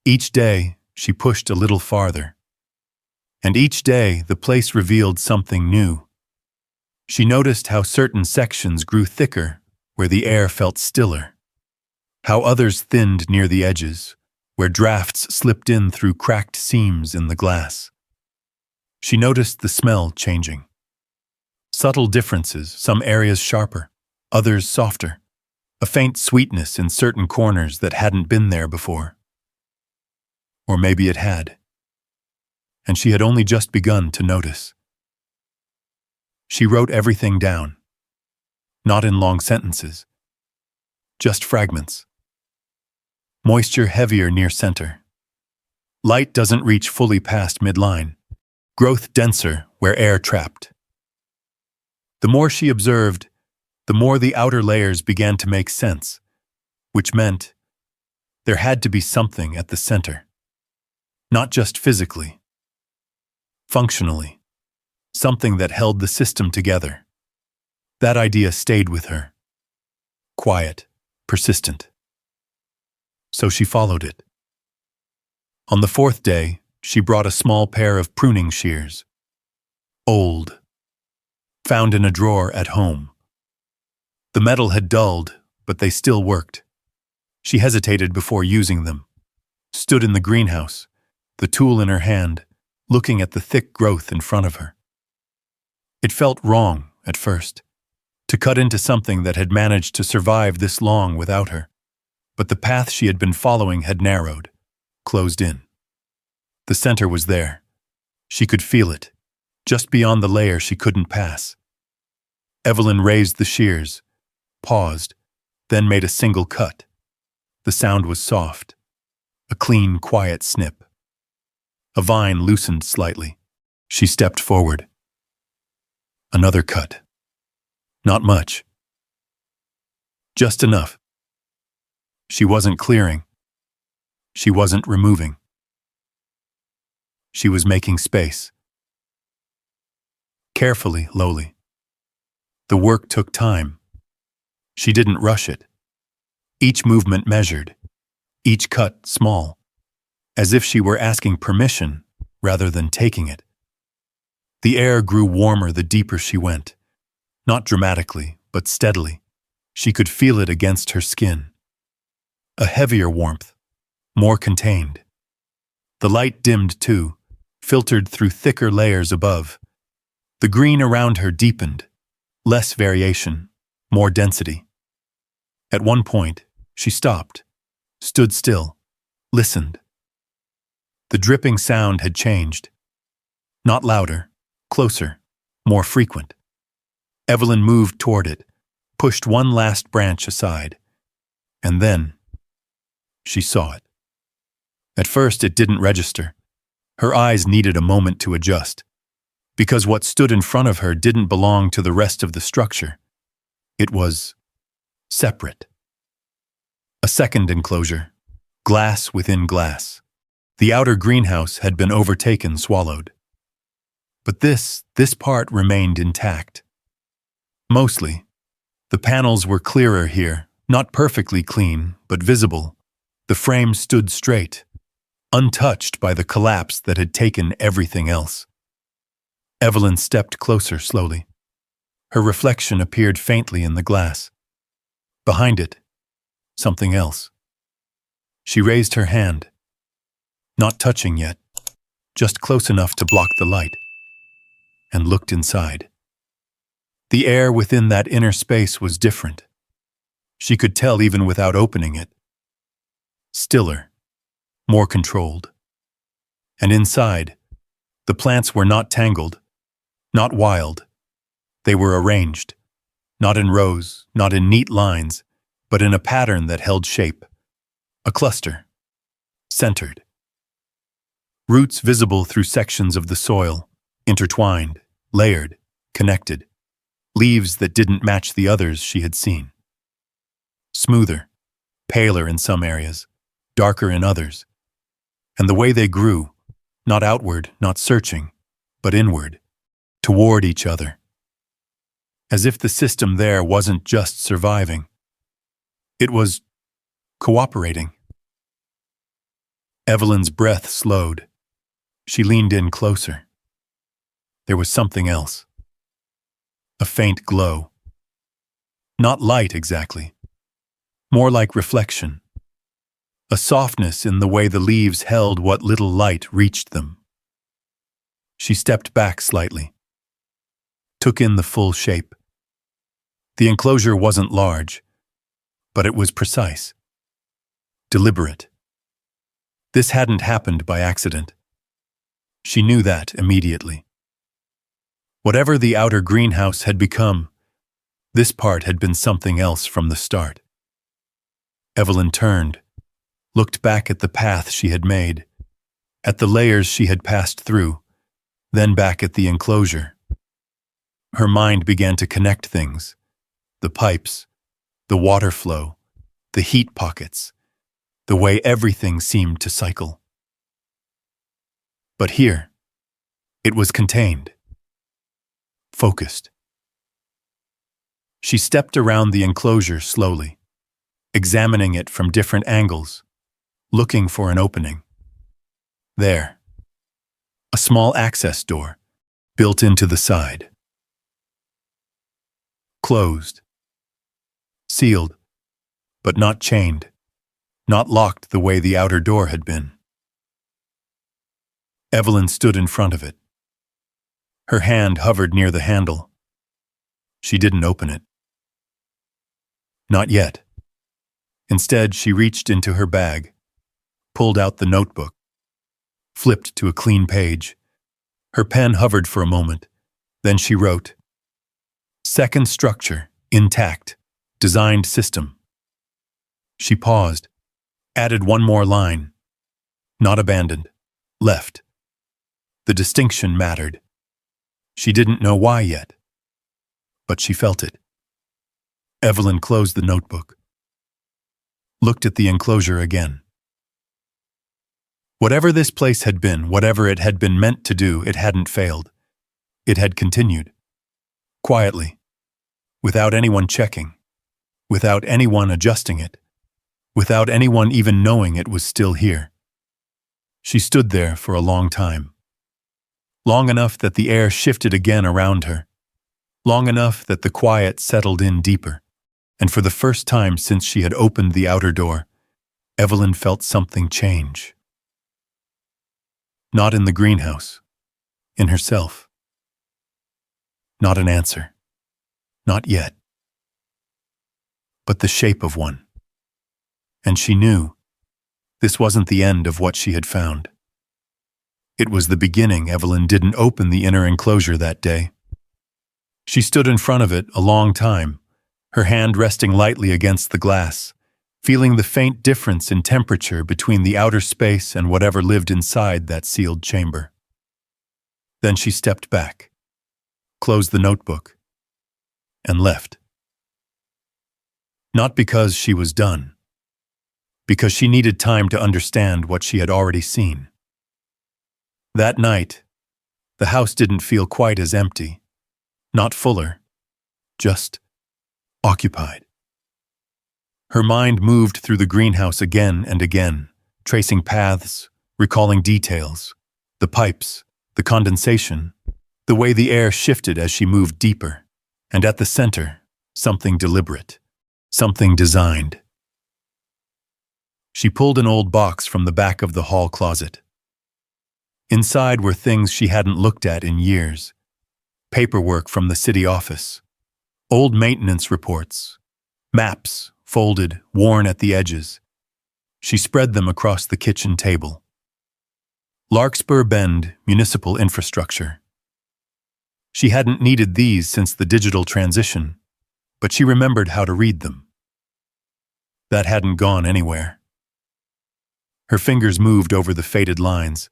Each day, she pushed a little farther. And each day, the place revealed something new. She noticed how certain sections grew thicker, where the air felt stiller. How others thinned near the edges, where drafts slipped in through cracked seams in the glass. She noticed the smell changing. Subtle differences, some areas sharper, others softer. A faint sweetness in certain corners that hadn't been there before. Or maybe it had. And she had only just begun to notice. She wrote everything down. Not in long sentences. Just fragments. Moisture heavier near center. Light doesn't reach fully past midline. Growth denser where air trapped. The more she observed, the more the outer layers began to make sense, which meant there had to be something at the center. Not just physically. Functionally. Something that held the system together. That idea stayed with her. Quiet, persistent. So she followed it. On the fourth day, she brought a small pair of pruning shears. Old. Found in a drawer at home. The metal had dulled, but they still worked. She hesitated before using them. Stood in the greenhouse, the tool in her hand, looking at the thick growth in front of her. It felt wrong at first, to cut into something that had managed to survive this long without her. But the path she had been following had narrowed, closed in. The center was there. She could feel it, just beyond the layer she couldn't pass. Evelyn raised the shears, paused, then made a single cut. The sound was soft, a clean, quiet snip. A vine loosened slightly. She stepped forward. Another cut. Not much. Just enough. She wasn't clearing. She wasn't removing. She was making space. Carefully, lowly. The work took time. She didn't rush it. Each movement measured, each cut small, as if she were asking permission rather than taking it. The air grew warmer the deeper she went. Not dramatically, but steadily. She could feel it against her skin. A heavier warmth, more contained. The light dimmed too, filtered through thicker layers above. The green around her deepened. Less variation, more density. At one point, she stopped, stood still, listened. The dripping sound had changed. Not louder, closer, more frequent. Evelyn moved toward it, pushed one last branch aside. And then, she saw it. At first, it didn't register. Her eyes needed a moment to adjust. Because what stood in front of her didn't belong to the rest of the structure. It was separate. A second enclosure, glass within glass. The outer greenhouse had been overtaken, swallowed. But this part remained intact. Mostly. The panels were clearer here, not perfectly clean, but visible. The frame stood straight, untouched by the collapse that had taken everything else. Evelyn stepped closer slowly. Her reflection appeared faintly in the glass. Behind it, something else. She raised her hand, not touching yet, just close enough to block the light, and looked inside. The air within that inner space was different. She could tell even without opening it. Stiller, more controlled. And inside, the plants were not tangled, not wild. They were arranged, not in rows, not in neat lines, but in a pattern that held shape. A cluster, centered. Roots visible through sections of the soil, intertwined, layered, connected. Leaves that didn't match the others she had seen. Smoother, paler in some areas, darker in others. And the way they grew, not outward, not searching, but inward, toward each other. As if the system there wasn't just surviving. It was cooperating. Evelyn's breath slowed. She leaned in closer. There was something else. A faint glow. Not light exactly. More like reflection. A softness in the way the leaves held what little light reached them. She stepped back slightly. Took in the full shape. The enclosure wasn't large, but it was precise. Deliberate. This hadn't happened by accident. She knew that immediately. Whatever the outer greenhouse had become, this part had been something else from the start. Evelyn turned, looked back at the path she had made, at the layers she had passed through, then back at the enclosure. Her mind began to connect things. The pipes, the water flow, the heat pockets, the way everything seemed to cycle. But here, it was contained. Focused. She stepped around the enclosure slowly, examining it from different angles, looking for an opening. There. A small access door, built into the side. Closed. Sealed, but not chained, not locked the way the outer door had been. Evelyn stood in front of it. Her hand hovered near the handle. She didn't open it. Not yet. Instead, she reached into her bag, pulled out the notebook, flipped to a clean page. Her pen hovered for a moment. Then she wrote, "Second structure, intact, designed system." She paused, added one more line. Not abandoned, left. The distinction mattered. She didn't know why yet, but she felt it. Evelyn closed the notebook, looked at the enclosure again. Whatever this place had been, whatever it had been meant to do, it hadn't failed. It had continued, quietly, without anyone checking, without anyone adjusting it, without anyone even knowing it was still here. She stood there for a long time. Long enough that the air shifted again around her. Long enough that the quiet settled in deeper. And for the first time since she had opened the outer door, Evelyn felt something change. Not in the greenhouse. In herself. Not an answer. Not yet. But the shape of one. And she knew this wasn't the end of what she had found. It was the beginning. Evelyn didn't open the inner enclosure that day. She stood in front of it a long time, her hand resting lightly against the glass, feeling the faint difference in temperature between the outer space and whatever lived inside that sealed chamber. Then she stepped back, closed the notebook, and left. Not because she was done, because she needed time to understand what she had already seen. That night, the house didn't feel quite as empty, not fuller, just occupied. Her mind moved through the greenhouse again and again, tracing paths, recalling details, the pipes, the condensation, the way the air shifted as she moved deeper, and at the center, something deliberate, something designed. She pulled an old box from the back of the hall closet. Inside were things she hadn't looked at in years. Paperwork from the city office, old maintenance reports, maps, folded, worn at the edges. She spread them across the kitchen table. Larkspur Bend Municipal Infrastructure. She hadn't needed these since the digital transition, but she remembered how to read them. That hadn't gone anywhere. Her fingers moved over the faded lines,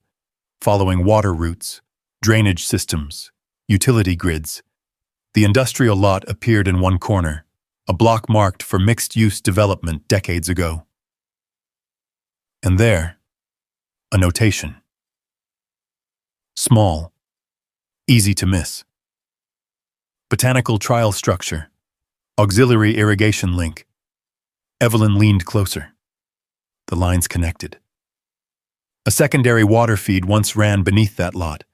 following water routes, drainage systems, utility grids. The industrial lot appeared in one corner, a block marked for mixed-use development decades ago. And there, a notation. Small, easy to miss. Botanical trial structure, auxiliary irrigation link. Evelyn leaned closer. The lines connected. A secondary water feed once ran beneath that lot,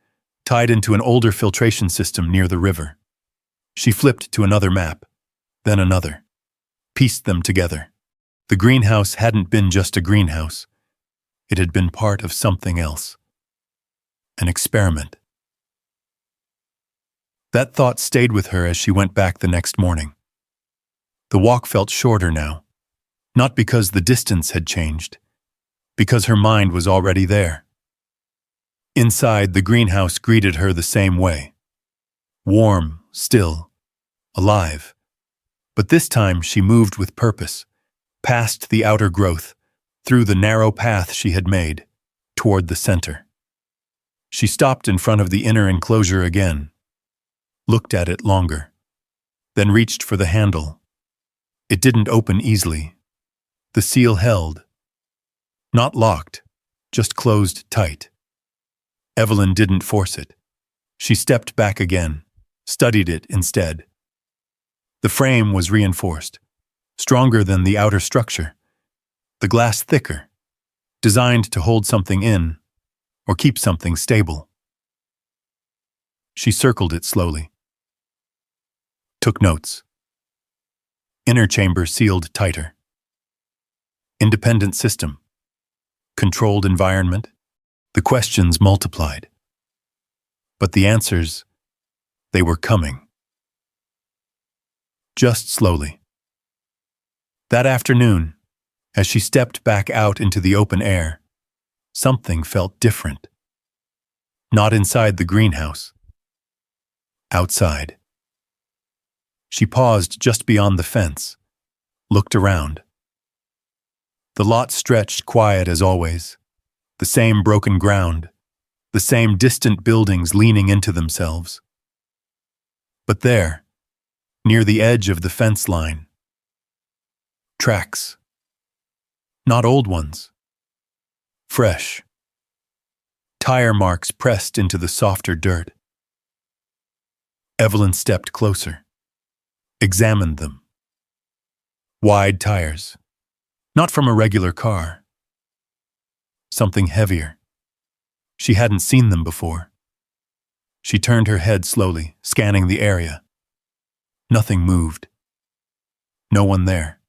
tied into an older filtration system near the river. She flipped to another map, then another, pieced them together. The greenhouse hadn't been just a greenhouse. It had been part of something else. An experiment. That thought stayed with her as she went back the next morning. The walk felt shorter now, not because the distance had changed, because her mind was already there. Inside, the greenhouse greeted her the same way. Warm, still, alive. But this time she moved with purpose, past the outer growth, through the narrow path she had made, toward the center. She stopped in front of the inner enclosure again, looked at it longer, then reached for the handle. It didn't open easily. The seal held. Not locked, just closed tight. Evelyn didn't force it. She stepped back again, studied it instead. The frame was reinforced, stronger than the outer structure. The glass thicker, designed to hold something in, or keep something stable. She circled it slowly. Took notes. Inner chamber sealed tighter. Independent system. Controlled environment. The questions multiplied. But the answers, they were coming. Just slowly. That afternoon, as she stepped back out into the open air, something felt different. Not inside the greenhouse. Outside. She paused just beyond the fence, looked around. The lot stretched quiet as always, the same broken ground, the same distant buildings leaning into themselves. But there, near the edge of the fence line, tracks. Not old ones. Fresh. Tire marks pressed into the softer dirt. Evelyn stepped closer, examined them. Wide tires. Not from a regular car. Something heavier. She hadn't seen them before. She turned her head slowly, scanning the area. Nothing moved. No one there.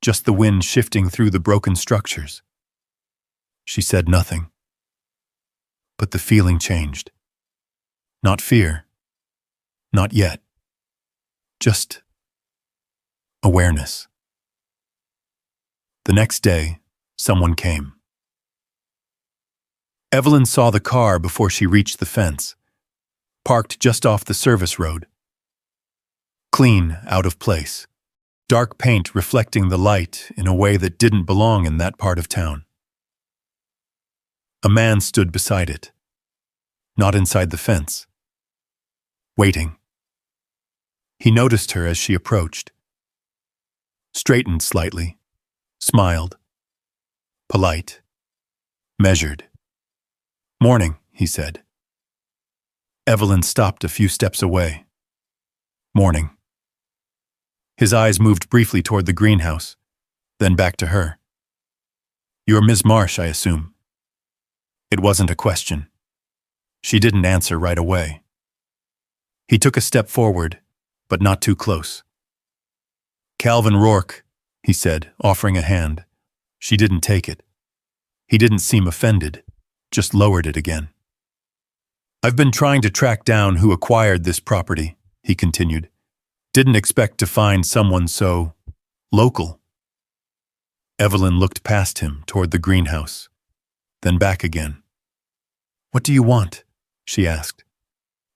Just the wind shifting through the broken structures. She said nothing. But the feeling changed. Not fear. Not yet. Just awareness. The next day, someone came. Evelyn saw the car before she reached the fence, parked just off the service road. Clean, out of place. Dark paint reflecting the light in a way that didn't belong in that part of town. A man stood beside it, not inside the fence, waiting. He noticed her as she approached, straightened slightly, smiled, polite, measured. "Morning," he said. Evelyn stopped a few steps away. "Morning." His eyes moved briefly toward the greenhouse, then back to her. "You're Ms. Marsh, I assume." It wasn't a question. She didn't answer right away. He took a step forward, but not too close. "Calvin Rourke," he said, offering a hand. She didn't take it. He didn't seem offended, just lowered it again. "I've been trying to track down who acquired this property," he continued. "Didn't expect to find someone so local." Evelyn looked past him toward the greenhouse, then back again. "What do you want?" she asked.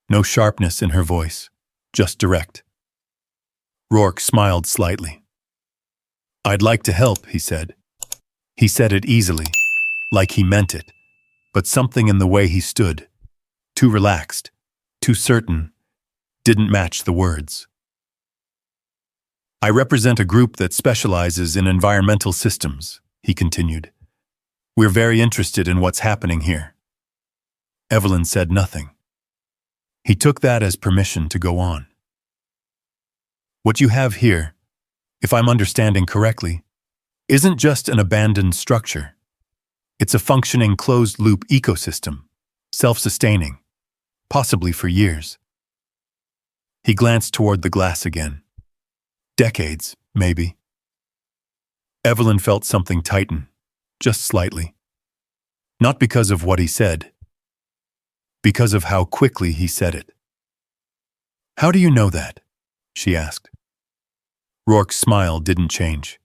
No sharpness in her voice, just direct. Rourke smiled slightly. "I'd like to help," he said. He said it easily, like he meant it, but something in the way he stood, too relaxed, too certain, didn't match the words. "I represent a group that specializes in environmental systems," he continued. "We're very interested in what's happening here." Evelyn said nothing. He took that as permission to go on. "What you have here, if I'm understanding correctly, isn't just an abandoned structure. It's a functioning closed-loop ecosystem, self-sustaining, possibly for years." He glanced toward the glass again. "Decades, maybe." Evelyn felt something tighten, just slightly. Not because of what he said, because of how quickly he said it. "How do you know that?" she asked. Rourke's smile didn't change.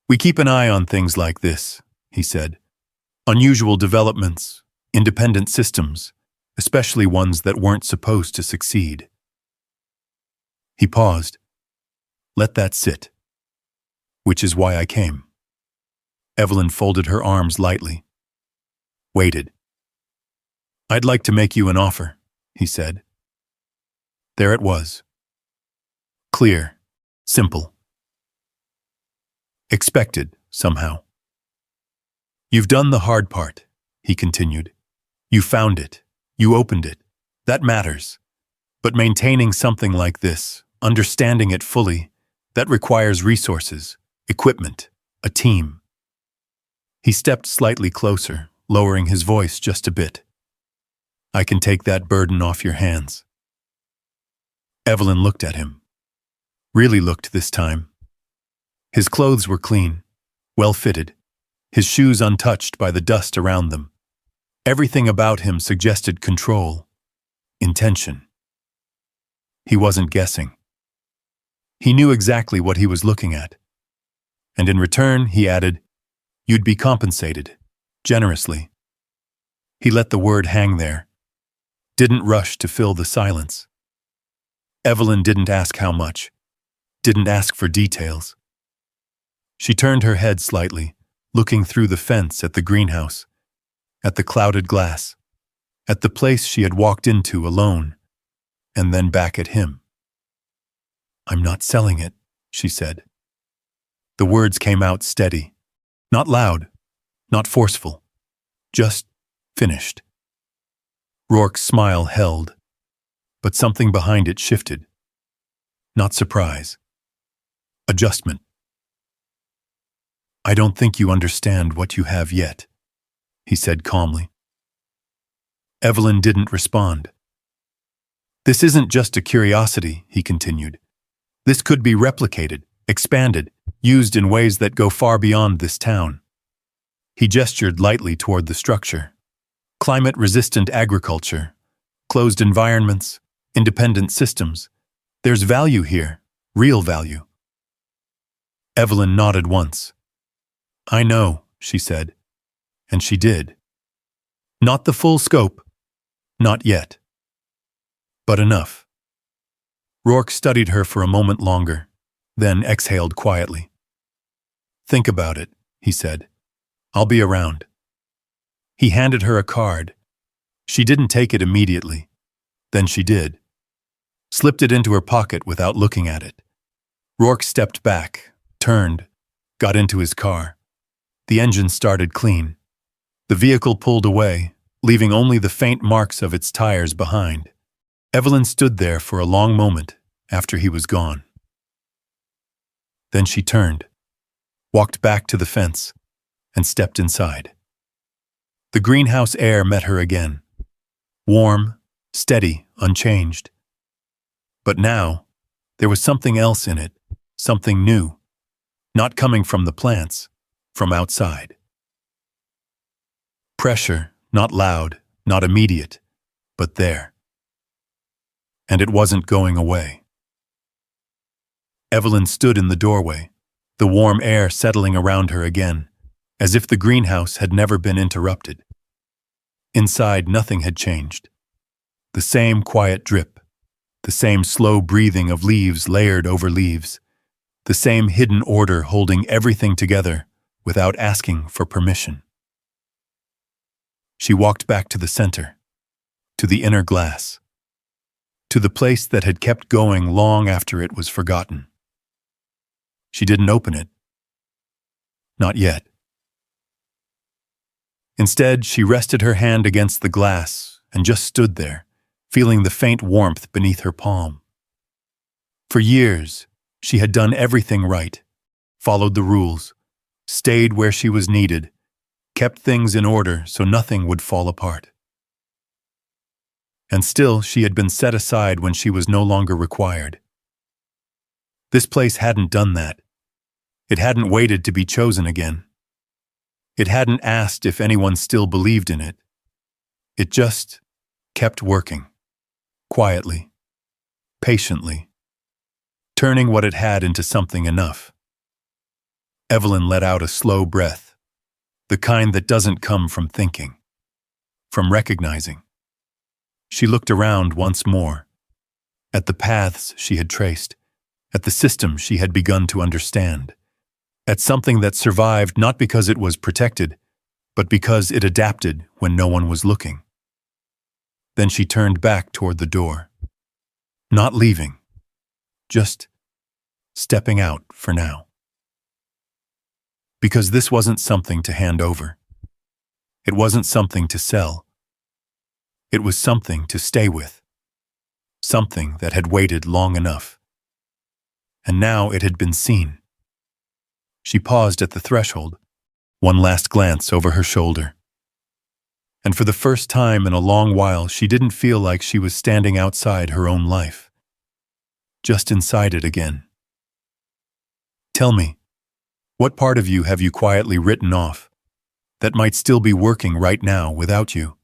"We keep an eye on things like this," he said. "Unusual developments, independent systems, especially ones that weren't supposed to succeed." He paused. "Let that sit. Which is why I came." Evelyn folded her arms lightly. Waited. "I'd like to make you an offer," he said. There it was. Clear, simple. Expected, somehow. "You've done the hard part," he continued. "You found it. You opened it. That matters. But maintaining something like this, understanding it fully, that requires resources, equipment, a team." He stepped slightly closer, lowering his voice just a bit. "I can take that burden off your hands." Evelyn looked at him. Really looked this time. His clothes were clean, well-fitted, his shoes untouched by the dust around them. Everything about him suggested control, intention. He wasn't guessing. He knew exactly what he was looking at. And in return, he added, "You'd be compensated, generously." He let the word hang there, didn't rush to fill the silence. Evelyn didn't ask how much, didn't ask for details. She turned her head slightly, looking through the fence at the greenhouse, at the clouded glass, at the place she had walked into alone, and then back at him. "I'm not selling it," she said. The words came out steady, not loud, not forceful, just finished. Rourke's smile held, but something behind it shifted. Not surprise. Adjustment. "I don't think you understand what you have yet," he said calmly. Evelyn didn't respond. "This isn't just a curiosity," he continued. "This could be replicated, expanded, used in ways that go far beyond this town." He gestured lightly toward the structure. "Climate-resistant agriculture, closed environments, independent systems. There's value here, real value." Evelyn nodded once. "I know," she said. And she did. Not the full scope. Not yet. But enough. Rourke studied her for a moment longer, then exhaled quietly. "Think about it," he said. "I'll be around." He handed her a card. She didn't take it immediately. Then she did. Slipped it into her pocket without looking at it. Rourke stepped back, turned, got into his car. The engine started clean. The vehicle pulled away, leaving only the faint marks of its tires behind. Evelyn stood there for a long moment after he was gone. Then she turned, walked back to the fence, and stepped inside. The greenhouse air met her again. Warm, steady, unchanged. But now, there was something else in it, something new, not coming from the plants, from outside. Pressure, not loud, not immediate, but there. And it wasn't going away. Evelyn stood in the doorway, the warm air settling around her again, as if the greenhouse had never been interrupted. Inside, nothing had changed. The same quiet drip, the same slow breathing of leaves layered over leaves, the same hidden order holding everything together without asking for permission. She walked back to the center, to the inner glass, to the place that had kept going long after it was forgotten. She didn't open it. Not yet. Instead, she rested her hand against the glass and just stood there, feeling the faint warmth beneath her palm. For years, she had done everything right, followed the rules, stayed where she was needed, kept things in order so nothing would fall apart. And still, she had been set aside when she was no longer required. This place hadn't done that. It hadn't waited to be chosen again. It hadn't asked if anyone still believed in it. It just kept working, quietly, patiently, turning what it had into something enough. Evelyn let out a slow breath, the kind that doesn't come from thinking, from recognizing. She looked around once more, at the paths she had traced, at the system she had begun to understand, at something that survived not because it was protected, but because it adapted when no one was looking. Then she turned back toward the door, not leaving, just stepping out for now. Because this wasn't something to hand over. It wasn't something to sell. It was something to stay with, something that had waited long enough. And now it had been seen. She paused at the threshold, one last glance over her shoulder. And for the first time in a long while, she didn't feel like she was standing outside her own life, just inside it again. Tell me, what part of you have you quietly written off that might still be working right now without you?